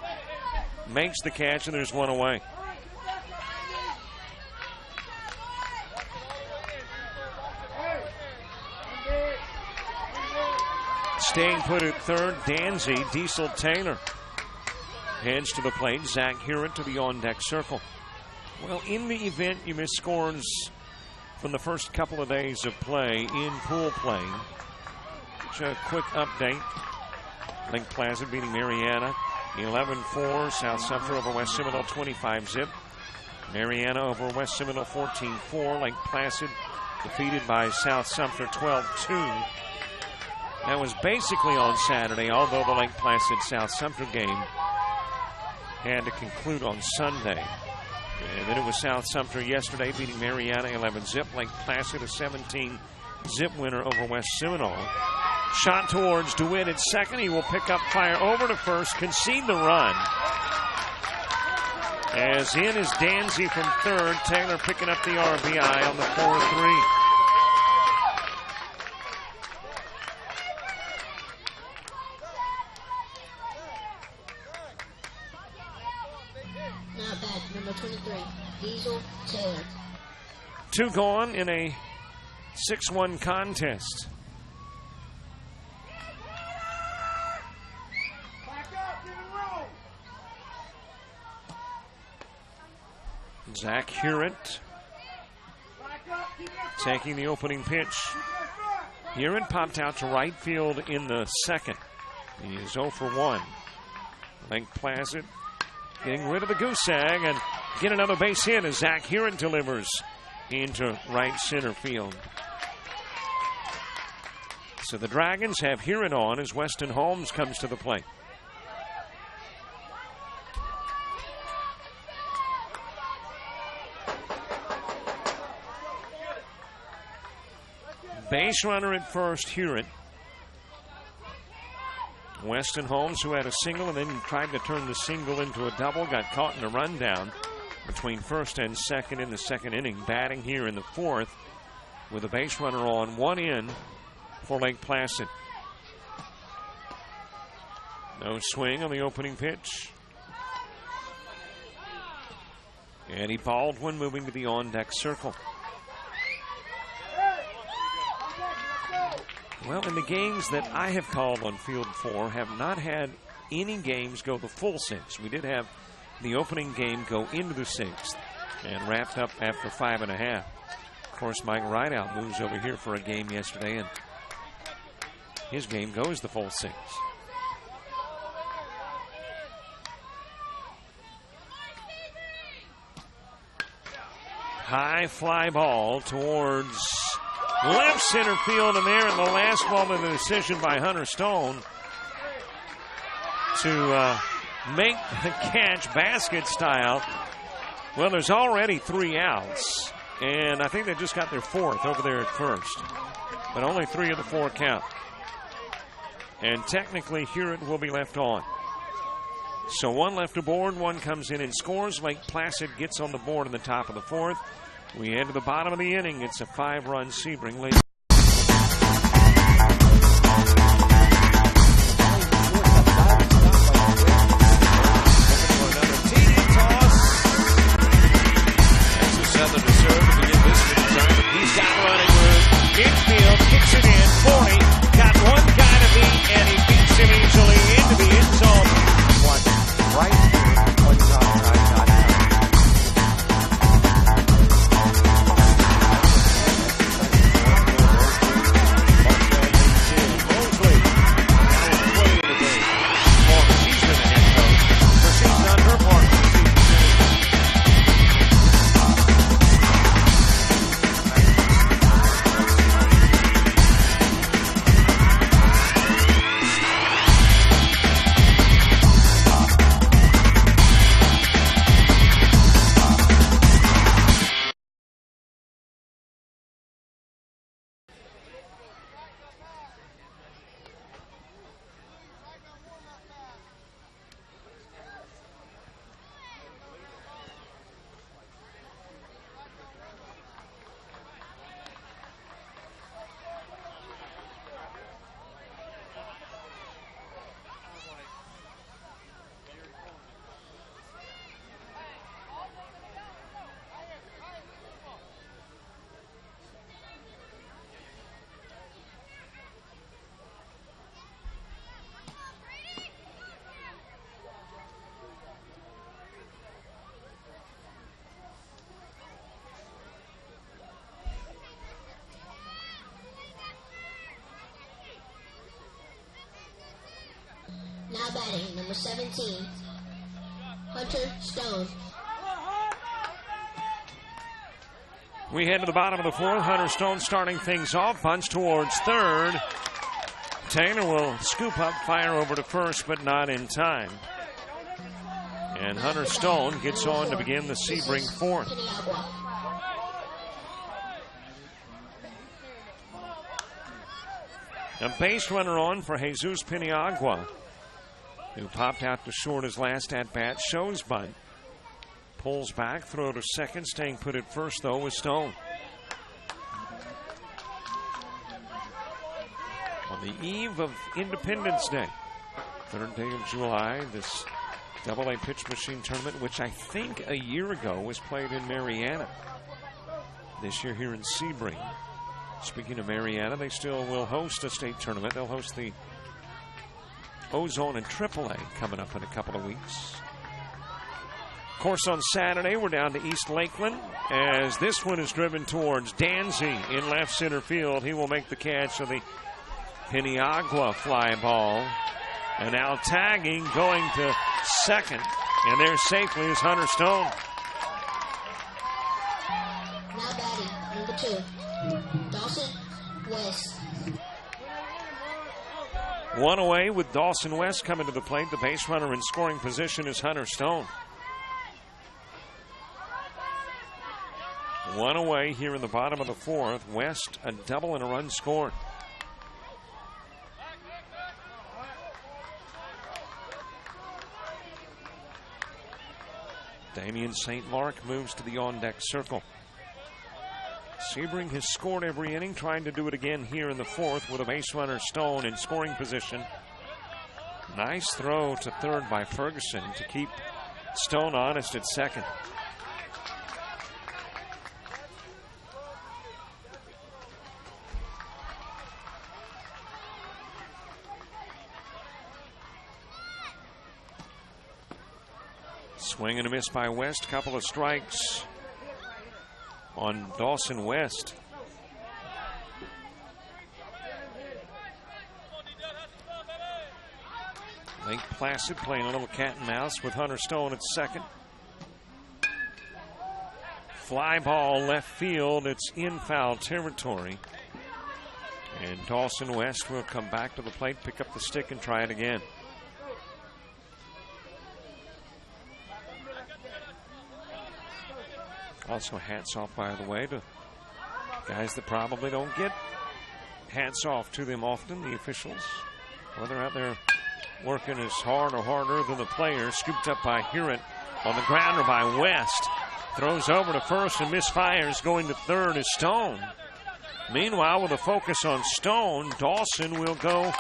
Makes the catch, and there's one away. Staying put at third, Danzy, Diesel Taylor heads to the plate. Zach Hewitt to the on-deck circle. Well, in the event you miss scores from the first couple of days of play in pool play, just a quick update. Lake Placid beating Mariana 11-4. South Sumter over West Seminole 25-zip. Mariana over West Seminole 14-4. Lake Placid defeated by South Sumter 12-2. That was basically on Saturday, although the Lake Placid South Sumter game had to conclude on Sunday. And then it was South Sumter yesterday beating Mariana 11-zip. Lake Placid a 17-zip winner over West Seminole. Shot towards DeWitt at second. He will pick up fire over to first, concede the run. As in is Danzy from third. Taylor picking up the RBI on the 4-3. Now back, number 23, Diesel Taylor. 2 gone in a 6-1 contest. Zach Hewitt taking the opening pitch. Hewitt popped out to right field in the second. He is 0 for 1. Lake Placid getting rid of the goose egg and get another base hit as Zach Hewitt delivers into right center field. So the Dragons have Hewitt on as Weston Holmes comes to the plate. Base runner at first, Hewitt. Weston Holmes, who had a single and then tried to turn the single into a double, got caught in a rundown between first and second in the second inning. Batting here in the fourth with a base runner on, 1 in for Lake Placid. No swing on the opening pitch. Eddie Baldwin moving to the on-deck circle. Well, in the games that I have called on Field 4, have not had any games go the full 6. We did have the opening game go into the 6th and wrapped up after 5.5. Of course, Mike Rideout moves over here for a game yesterday, and his game goes the full 6. High fly ball towards left center field, and there in the last moment of the decision by Hunter Stone to make the catch basket style. Well, there's already 3 outs, and I think they just got their 4th over there at first, but only 3 of the 4 count. And technically, Hewitt will be left on. So 1 left aboard, 1 comes in and scores. Lake Placid gets on the board in the top of the 4th. We head to the bottom of the inning. It's a 5-run Sebring lead. Southern to serve to begin this time. He's got running room. Infield kicks it in. 40. Got 1 guy to beat, and he beats him easily into the end zone. One right here on JockJive.com. Now batting, number 17, Hunter Stone. We head to the bottom of the fourth. Hunter Stone starting things off. Bunts towards third. Taylor will scoop up, fire over to first, but not in time. And Hunter Stone gets on to begin the Sebring fourth. A base runner on for Jesus Piniagua, who popped out to short his last at-bat. Shows bunt. Pulls back, throw to second. Staying put at first, though, with Stone. On the eve of Independence Day, 3rd day of July, this AA pitch machine tournament, which I think a year ago was played in Mariana. This year here in Sebring. Speaking of Mariana, they still will host a state tournament. They'll host the Ozone and AAA coming up in a couple of weeks. Of course, on Saturday, we're down to East Lakeland as this one is driven towards Danzy in left center field. He will make the catch of the Piniagua fly ball. And now tagging, going to second. And there safely is Hunter Stone. Now batting, number 2, Dawson West. One away with Dawson West coming to the plate. The base runner in scoring position is Hunter Stone. One away here in the bottom of the fourth. West a double and a run scored. Damian St. Mark moves to the on-deck circle. Sebring has scored every inning, trying to do it again here in the fourth with a base runner Stone in scoring position. Nice throw to third by Ferguson to keep Stone honest at second. Swing and a miss by West. Couple of strikes on Dawson West. Lake Placid playing a little cat and mouse with Hunter Stone at second. Fly ball left field. It's in foul territory. And Dawson West will come back to the plate, pick up the stick, and try it again. Also, hats off, by the way, to guys that probably don't get hats off to them often, the officials. Well, they're out there working as hard or harder than the players. Scooped up by Hewitt on the grounder by West. Throws over to first and misfires. Going to third is Stone. Meanwhile, with a focus on Stone, Dawson will go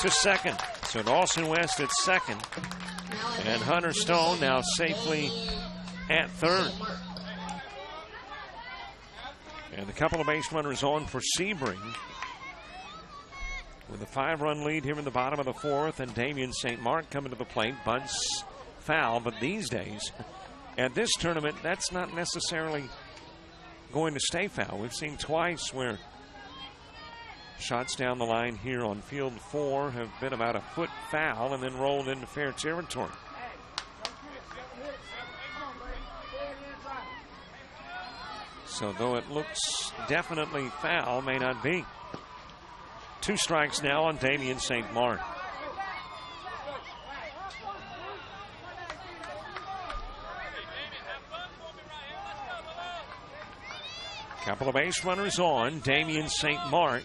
to second. So Dawson West at second. And Hunter Stone now safely at third. And a couple of base runners on for Sebring. With a 5-run lead here in the bottom of the fourth, and Damian St. Mark coming to the plate. Bunts foul, but these days, at this tournament, that's not necessarily going to stay foul. We've seen twice where shots down the line here on field 4 have been about a foot foul and then rolled into fair territory. So though it looks definitely foul, may not be. 2 strikes now on Damian St. Mark. Couple of base runners on. Damian St. Mark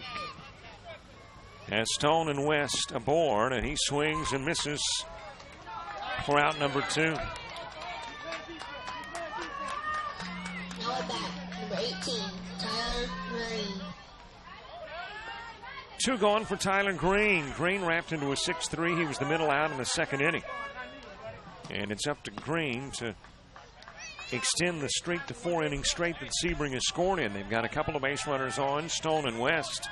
has Stone and West aboard, and he swings and misses for out number 2. Now at bat, number 18, Tyler Green. 2 gone for Tyler Green. Green wrapped into a 6-3. He was the middle out in the second inning. And it's up to Green to extend the streak to 4 innings straight that Sebring has scored in. They've got a couple of base runners on, Stone and West.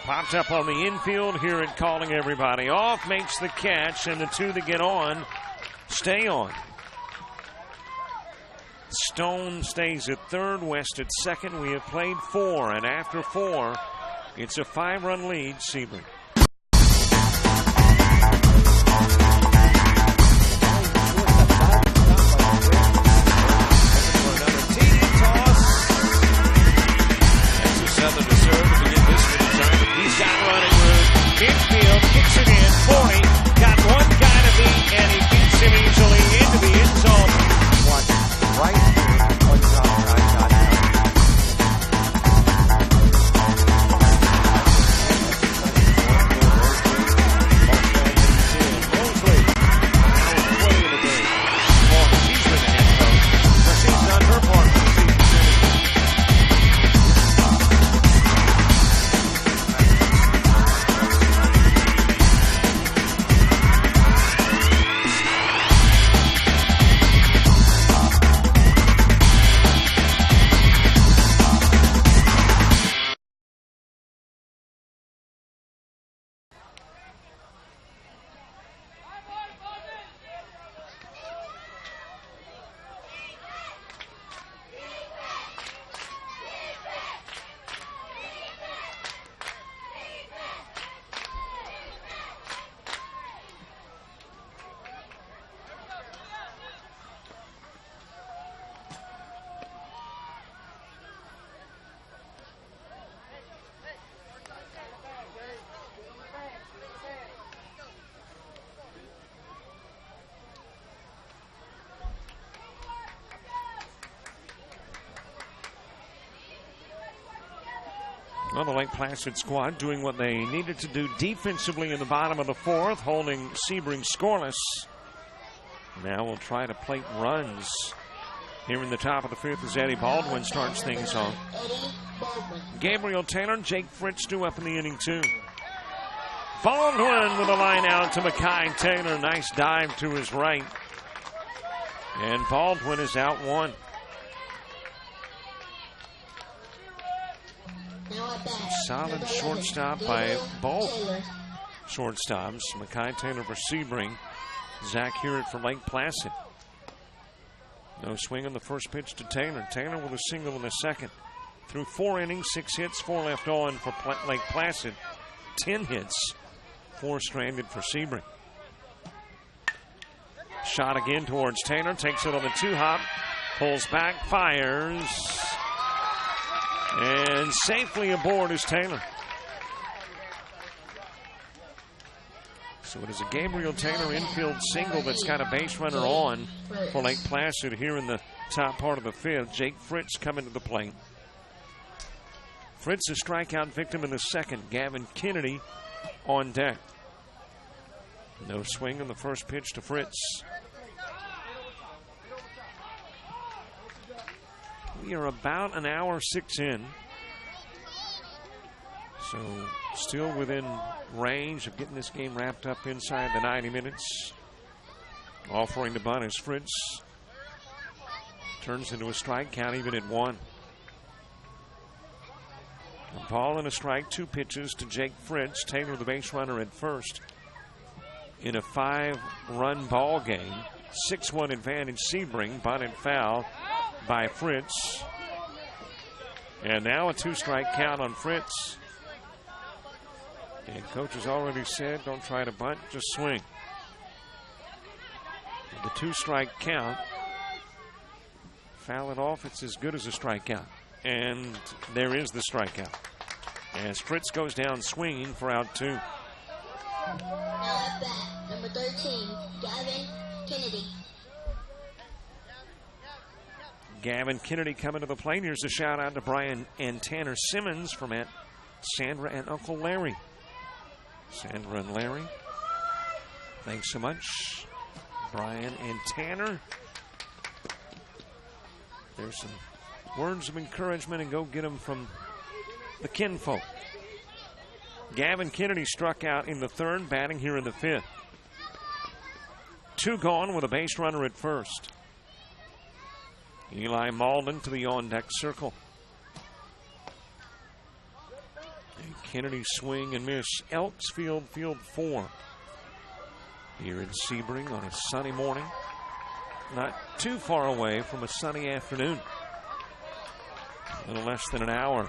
Popped up on the infield. Here it calling everybody off. Makes the catch, and the 2 that get on stay on. Stone stays at third, West at second. We have played 4, and after 4, It's a 5-run lead, Sebring. Infield kicks it in, 40, got one guy to beat, and he beats him easily into the end zone. Watch right here on JockJive.com. Mosley, now with 20 in the game. Well, she's been the head coach, but she's done her part for the season. Well, the Lake Placid squad doing what they needed to do defensively in the bottom of the fourth, holding Sebring scoreless. Now we'll try to plate runs here in the top of the fifth as Eddie Baldwin starts things off. Gabriel Taylor, Jake Fritz due up in the inning too. Baldwin with a line out to Makai Taylor. Nice dive to his right. And Baldwin is out one. Solid shortstop by both shortstops. Makai Taylor for Sebring. Zach Hewitt for Lake Placid. No swing on the first pitch to Taylor. Taylor with a single in the second. Through 4 innings, 6 hits, 4 left on for Lake Placid. 10 hits, 4 stranded for Sebring. Shot again towards Taylor. Takes it on the 2-hop. Pulls back, fires. And safely aboard is Taylor. So it is a Gabriel Taylor infield single that's got a base runner on for Lake Placid here in the top part of the fifth. Jake Fritz coming to the plate. Fritz a strikeout victim in the second. Gavin Kennedy on deck. No swing on the first pitch to Fritz. We are about an hour 6 in. So still within range of getting this game wrapped up inside the 90 minutes. Offering the bunt as Fritz turns into a strike count even at 1. A ball and a strike, 2 pitches to Jake Fritz. Taylor the base runner at first. In a 5-run ball game. 6-1 advantage Sebring. Bunted foul by Fritz. And now a 2-strike count on Fritz. And coach has already said, don't try to bunt, just swing. With the 2-strike count, foul it off, it's as good as a strikeout. And there is the strikeout. As Fritz goes down swinging for out 2. Now at bat, number 13, Gavin Kennedy. Gavin Kennedy coming to the plate. Here's a shout out to Brian and Tanner Simmons from Aunt Sandra and Uncle Larry. Sandra and Larry, thanks so much. Brian and Tanner. There's some words of encouragement, and go get them from the kinfolk. Gavin Kennedy struck out in the third, batting here in the fifth. 2 gone with a base runner at first. Eli Malden to the on-deck circle. And Kennedy swing and miss. Elks Field, Field 4. Here in Sebring on a sunny morning. Not too far away from a sunny afternoon. A little less than an hour.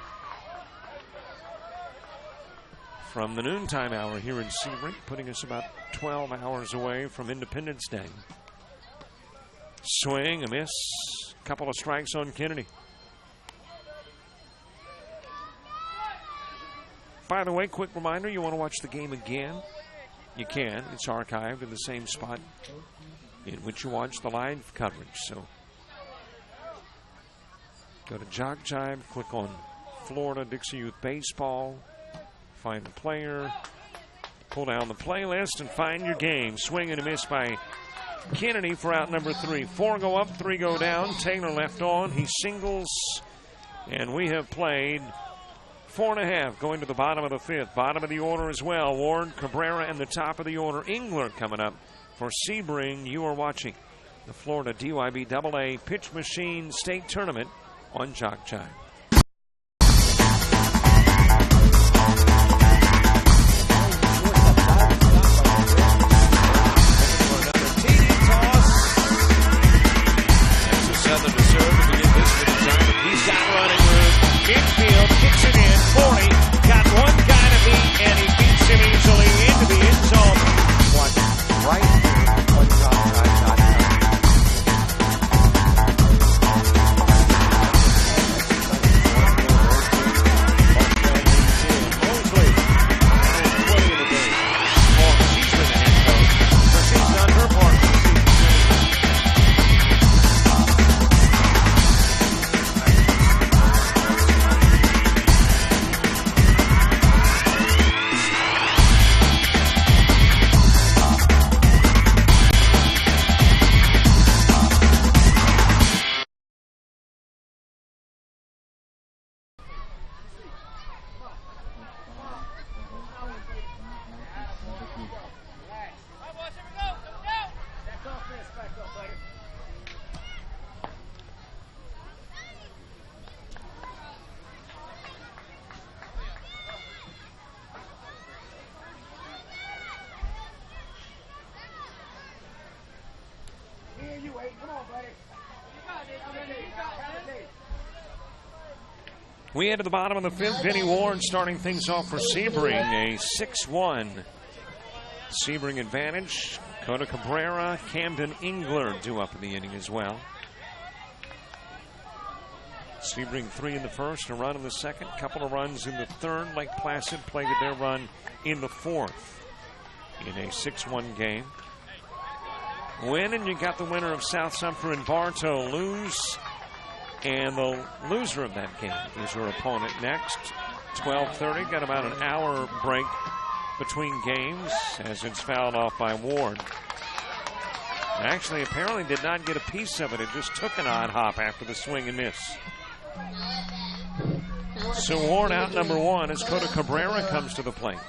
from the noontime hour here in Sebring, putting us about 12 hours away from Independence Day. Swing, a miss, couple of strikes on Kennedy. By the way, quick reminder, you want to watch the game again? You can. It's archived in the same spot in which you watch the live coverage. So go to JockJive, click on Florida Dixie Youth Baseball, find the player, pull down the playlist, and find your game. Swing and a miss by Kennedy for out number 3. 4 go up, 3 go down. Taylor left on. He singles, and we have played 4.5 going to the bottom of the 5th. Bottom of the order as well. Ward, Cabrera, and the top of the order, Engler, coming up for Sebring. You are watching the Florida DYB AA Pitch Machine State Tournament on JockJive. Infield, kicks it in, 40, got one guy to beat, and he beats him easily into the end zone. Watch right here on JockJive.com. Mosley, 20 in the game. Oh, she's been the head coach. So she's done her part. We head to the bottom of the 5th. Vinny Ward starting things off for Sebring. A 6-1 Sebring advantage. Coda Cabrera, Camden Engler due up in the inning as well. Sebring 3 in the first, a run in the second, couple of runs in the third. Lake Placid played their run in the 4th in a 6-1 game. Win, and you got the winner of South Sumter and Bartow. Lose, and the loser of that game is your opponent next. 12:30, got about an hour break between games as it's fouled off by Ward. Actually, apparently did not get a piece of it. It just took an odd hop after the swing and miss. So Ward out number 1 as Coda Cabrera comes to the plate.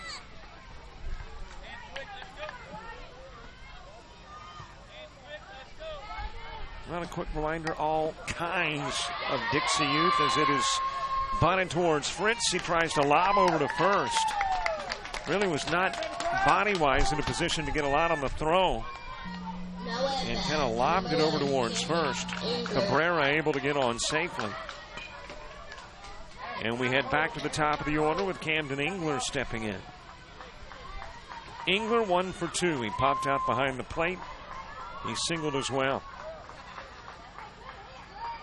Well, a quick reminder, all kinds of Dixie Youth as it is bunted towards Fritz. He tries to lob over to first. Really was not body-wise in a position to get a lot on the throw. And kind of lobbed it over towards first. Cabrera able to get on safely. And we head back to the top of the order with Camden Engler stepping in. Engler 1 for 2. He popped out behind the plate. He singled as well.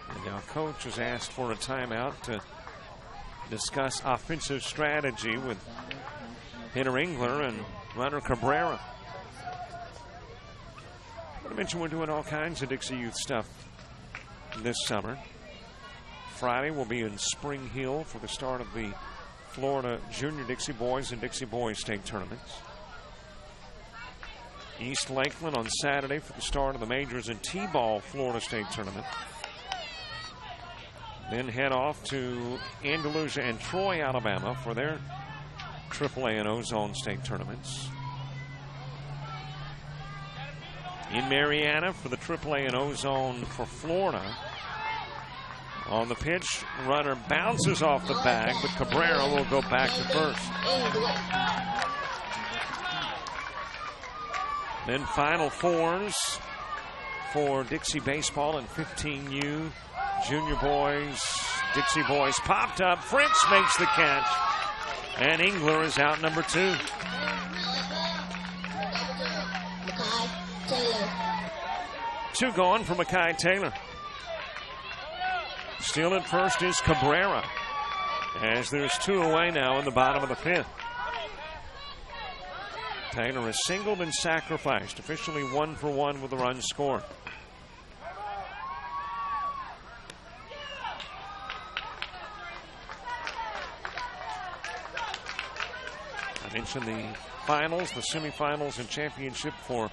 And now coach has asked for a timeout to discuss offensive strategy with hitter Engler and runner Cabrera. I mentioned we're doing all kinds of Dixie Youth stuff this summer. Friday we'll be in Spring Hill for the start of the Florida Junior Dixie Boys and Dixie Boys state tournaments. East Lakeland on Saturday for the start of the majors and T-ball Florida state tournament. Then head off to Andalusia and Troy, Alabama for their AAA and Ozone state tournaments. In Mariana for the AAA and Ozone for Florida. On the pitch, runner bounces off the bag, but Cabrera will go back to first. Then Final Fours for Dixie Baseball and 15U. Junior boys, Dixie boys popped up. Fritz makes the catch. And Engler is out number 2. Mackay Taylor. 2 gone for Mackay Taylor. Still at first is Cabrera, as there's 2 away now in the bottom of the 5th. Taylor is singled and sacrificed, officially 1 for 1 with the run scored. I mentioned the finals, the semifinals and championship for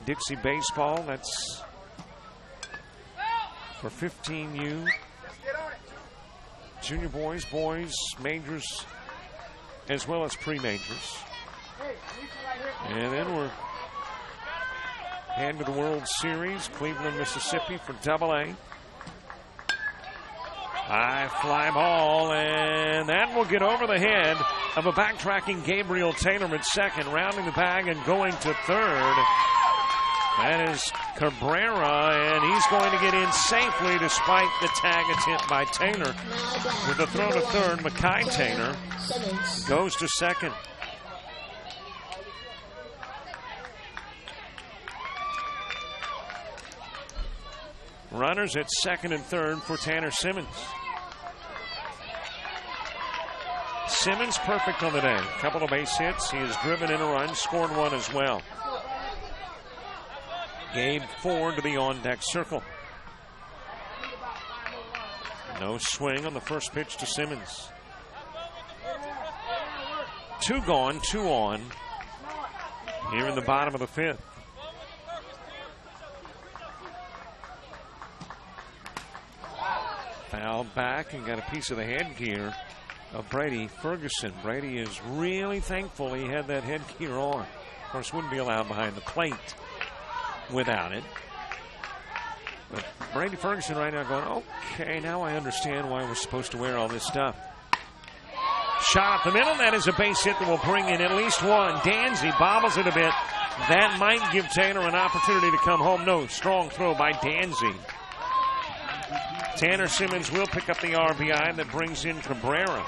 Dixie baseball. That's for 15U. Junior boys, majors, as well as pre-majors. And then we're heading to the World Series, Cleveland, Mississippi for AA. High fly ball, and that will get over the head of a backtracking Gabriel Taylor at second, rounding the bag and going to third. That is Cabrera, and he's going to get in safely despite the tag attempt by Taylor. With the throw to third, Mackay Taylor goes to second. Runners at second and third for Tanner Simmons. Simmons perfect on the day. Couple of base hits. He has driven in a run, scored 1 as well. Gabe Ford to the on-deck circle. No swing on the first pitch to Simmons. 2 gone, 2 on. Here in the bottom of the 5th. Fouled back and got a piece of the headgear of Brady Ferguson. Brady is really thankful he had that headgear on. Of course, wouldn't be allowed behind the plate without it. But Brady Ferguson right now going, okay, now I understand why we're supposed to wear all this stuff. Shot up the middle. That is a base hit that will bring in at least 1. Danzy bobbles it a bit. That might give Taylor an opportunity to come home. No, strong throw by Danzy. Tanner Simmons will pick up the RBI that brings in Cabrera.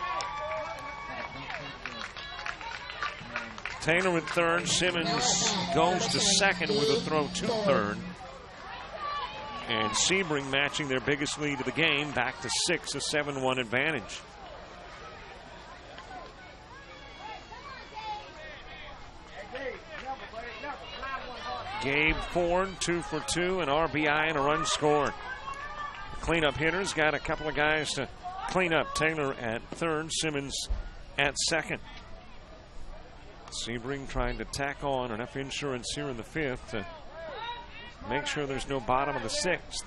Taylor at third. Simmons goes to second with a throw to third. And Sebring matching their biggest lead of the game back to 6, a 7-1 advantage. Gabe Ford 2 for 2, an RBI and a run scored. Cleanup hitters got a couple of guys to clean up. Taylor at third, Simmons at second. Sebring trying to tack on enough insurance here in the 5th to make sure there's no bottom of the 6th.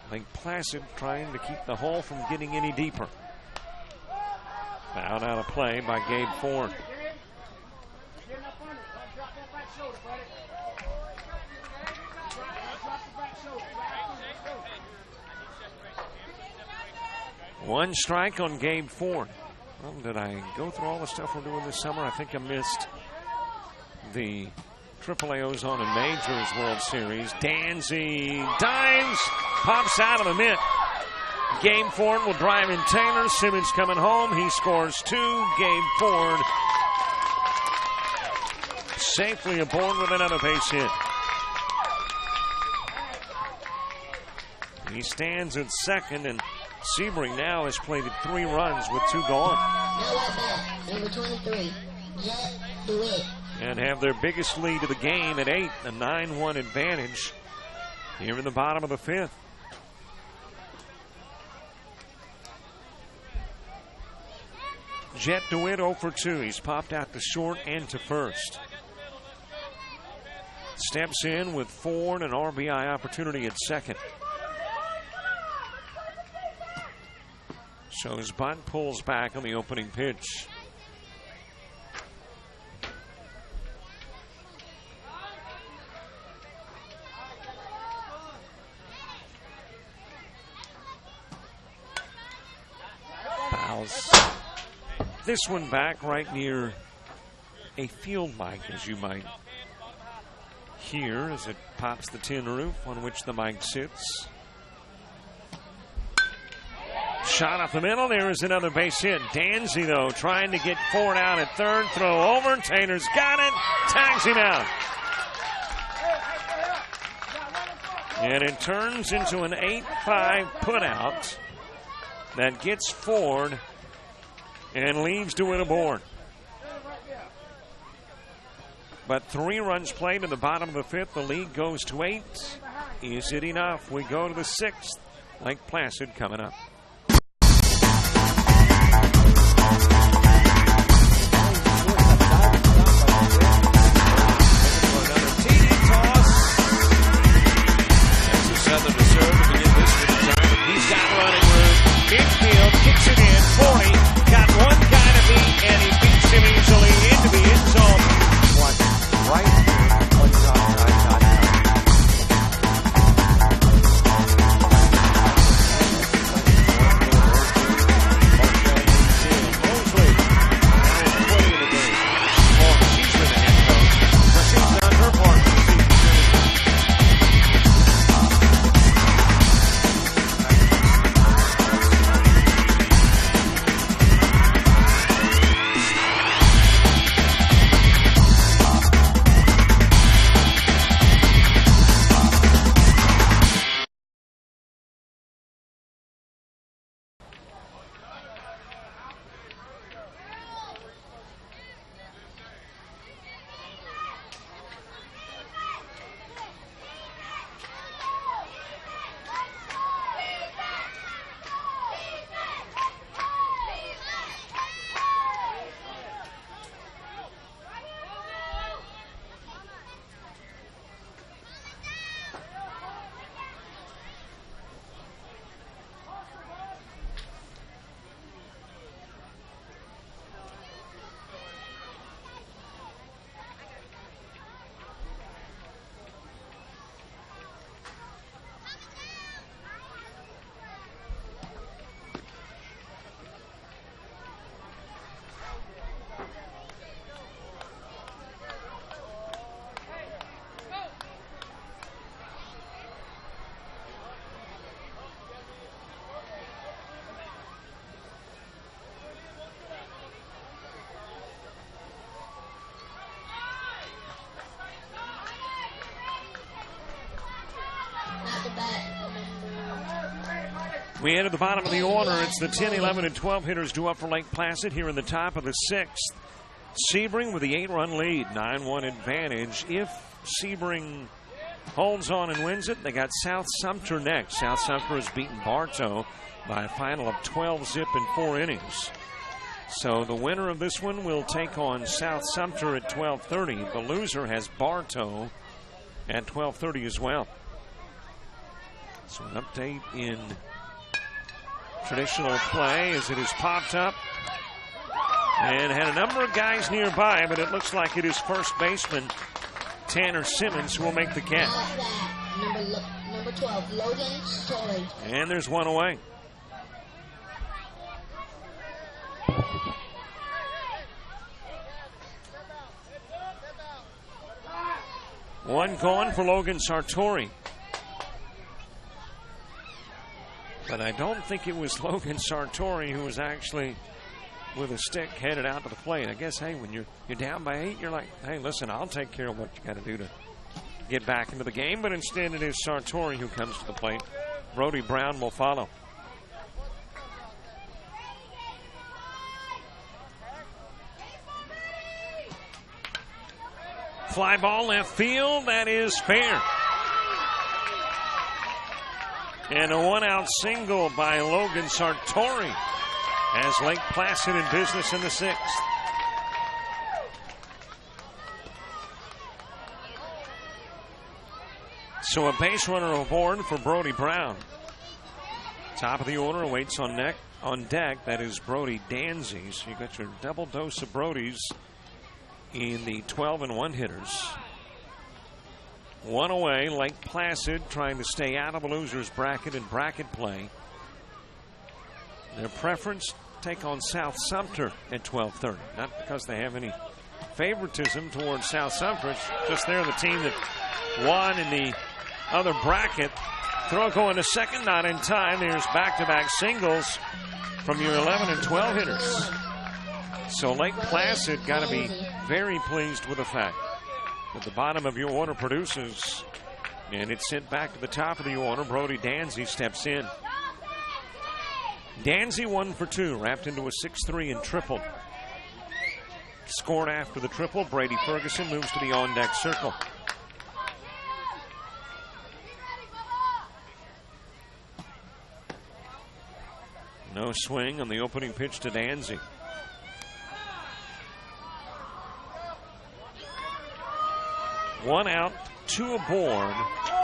I think Placid trying to keep the hole from getting any deeper. Fouled out of play by Gabe Ford. One strike on Gabe Ford. Well, did I go through all the stuff we're doing this summer? I think I missed the AAA Ozone and Majors World Series. Danzy dives, pops out of the mitt. Gabe Ford will drive in Taylor. Simmons coming home. He scores 2. Gabe Ford safely aboard with another base hit. He stands at second, and Sebring now has plated 3 runs with 2 gone. Now at bat, number 23, Jet DeWitt. And have their biggest lead of the game at 8, a 9-1 advantage here in the bottom of the 5th. Jet DeWitt 0 for 2. He's popped out to short and to first. Steps in with Ford, an RBI opportunity at second. So his bunt pulls back on the opening pitch. Fouls this one back right near a field mic, as you might hear as it pops the tin roof on which the mic sits. shot up the middle. There is another base hit. Danzy, though, trying to get Ford out at third. Throw over. Taylor's got it. Tags him out. And it turns into an 8-5 putout that gets Ford and leaves to win a board. But 3 runs played in the bottom of the 5th. The lead goes to 8. Is it enough? We go to the 6th. Lake Placid coming up. Southern to serve to begin this one. He's got running room. Midfield kicks it in. 40. Got one guy to beat, and he beats him easily into the end zone. Watch right here on JockJive.com. Mosley, 20 in the game. She's been the head coach. But she's done her part for the season. We enter the bottom of the order. It's the 10, 11, and 12 hitters due up for Lake Placid here in the top of the 6th. Sebring with the 8-run lead, 9-1 advantage. If Sebring holds on and wins it, they got South Sumter next. South Sumter has beaten Bartow by a final of 12-zip in 4 innings. So the winner of this one will take on South Sumter at 12:30. The loser has Bartow at 12:30 as well. So an update in traditional play as it has popped up and had a number of guys nearby, but it looks like it is first baseman Tanner Simmons who will make the catch. Number 12, Logan Story. And there's one away. One gone for Logan Sartori. But I don't think it was Logan Sartori who was actually with a stick headed out to the plate. I guess, hey, when you're down by 8, you're like, hey, listen, I'll take care of what you got to do to get back into the game. But instead it is Sartori who comes to the plate. Brody Brown will follow. Fly ball left field. That is fair. And a one-out single by Logan Sartori as Lake Placid in business in the 6th. So a base runner aboard for Brody Brown. Top of the order awaits on deck. That is Brody Danzy. So you got your double dose of Brodies in the 12 and 1 hitters. One away, Lake Placid trying to stay out of the loser's bracket and bracket play. Their preference, take on South Sumter at 12:30. Not because they have any favoritism towards South Sumter. It's just they're the team that won in the other bracket Throw going to second, not in time. There's back-to-back singles from your 11 and 12 hitters. So Lake Placid got to be very pleased with the fact that the bottom of your order produces, and it's sent back to the top of the order. Brody Danzy steps in. Danzy 1 for 2, wrapped into a 6-3 and triple. Scored after the triple. Brady Ferguson moves to the on-deck circle. No swing on the opening pitch to Danzy. One out, two aboard.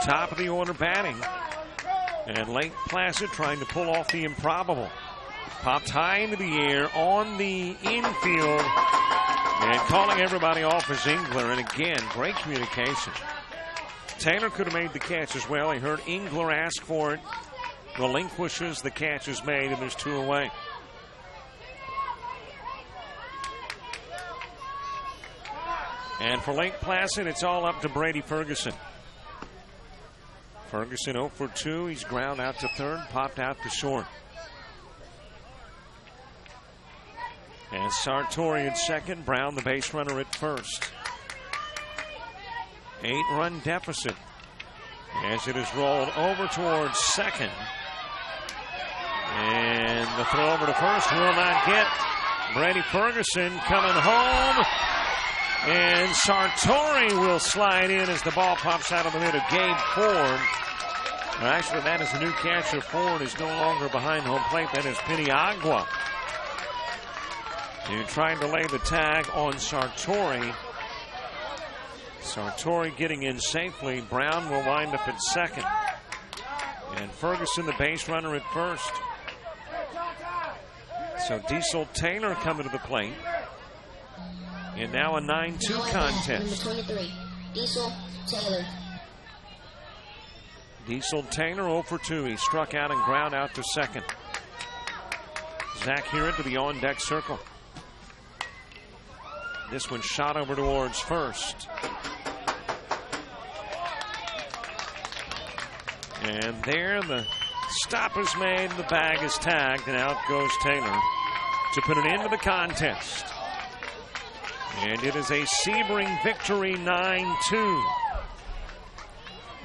Top of the order batting. And Lake Placid trying to pull off the improbable. Popped high into the air on the infield. And calling everybody off is Engler. And again, great communication. Taylor could have made the catch as well. He heard Engler ask for it. Relinquishes, the catch is made, and there's 2 away. And for Lake Placid, it's all up to Brady Ferguson. Ferguson 0 for 2. He's ground out to third, popped out to short. And Sartori at second, Brown the base runner at first. 8-run deficit as it is rolled over towards second. And the throw over to first will not get. Brady Ferguson coming home. And Sartori will slide in as the ball pops out of the mid of Gabe Ford. Well, actually, that is a new catcher. Ford is no longer behind home plate. That is Piniagua. You're trying to lay the tag on Sartori. Sartori getting in safely. Brown will wind up at second. And Ferguson, the base runner, at first. So Diesel Taylor coming to the plate. And now a 9-2 contest. Number 23, Diesel Taylor. Diesel Taylor 0 for 2. He struck out and ground out to second. Zach Heron to the on-deck circle. This one shot over towards first. And there the stop is made, the bag is tagged, and out goes Taylor to put an end to the contest. And it is a Sebring victory, 9-2.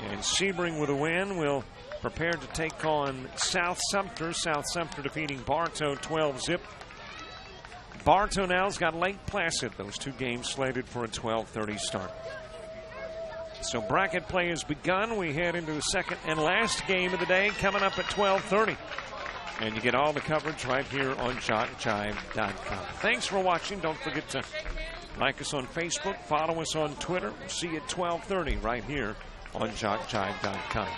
And Sebring with a win will prepare to take on South Sumter. South Sumter defeating Bartow 12-zip. Bartow now's got Lake Placid. Those 2 games slated for a 12:30 start. So bracket play has begun. We head into the second and last game of the day coming up at 12:30. And you get all the coverage right here on JockJive.com. Thanks for watching. Don't forget to like us on Facebook, follow us on Twitter. We'll see you at 12:30 right here on JockJive.com.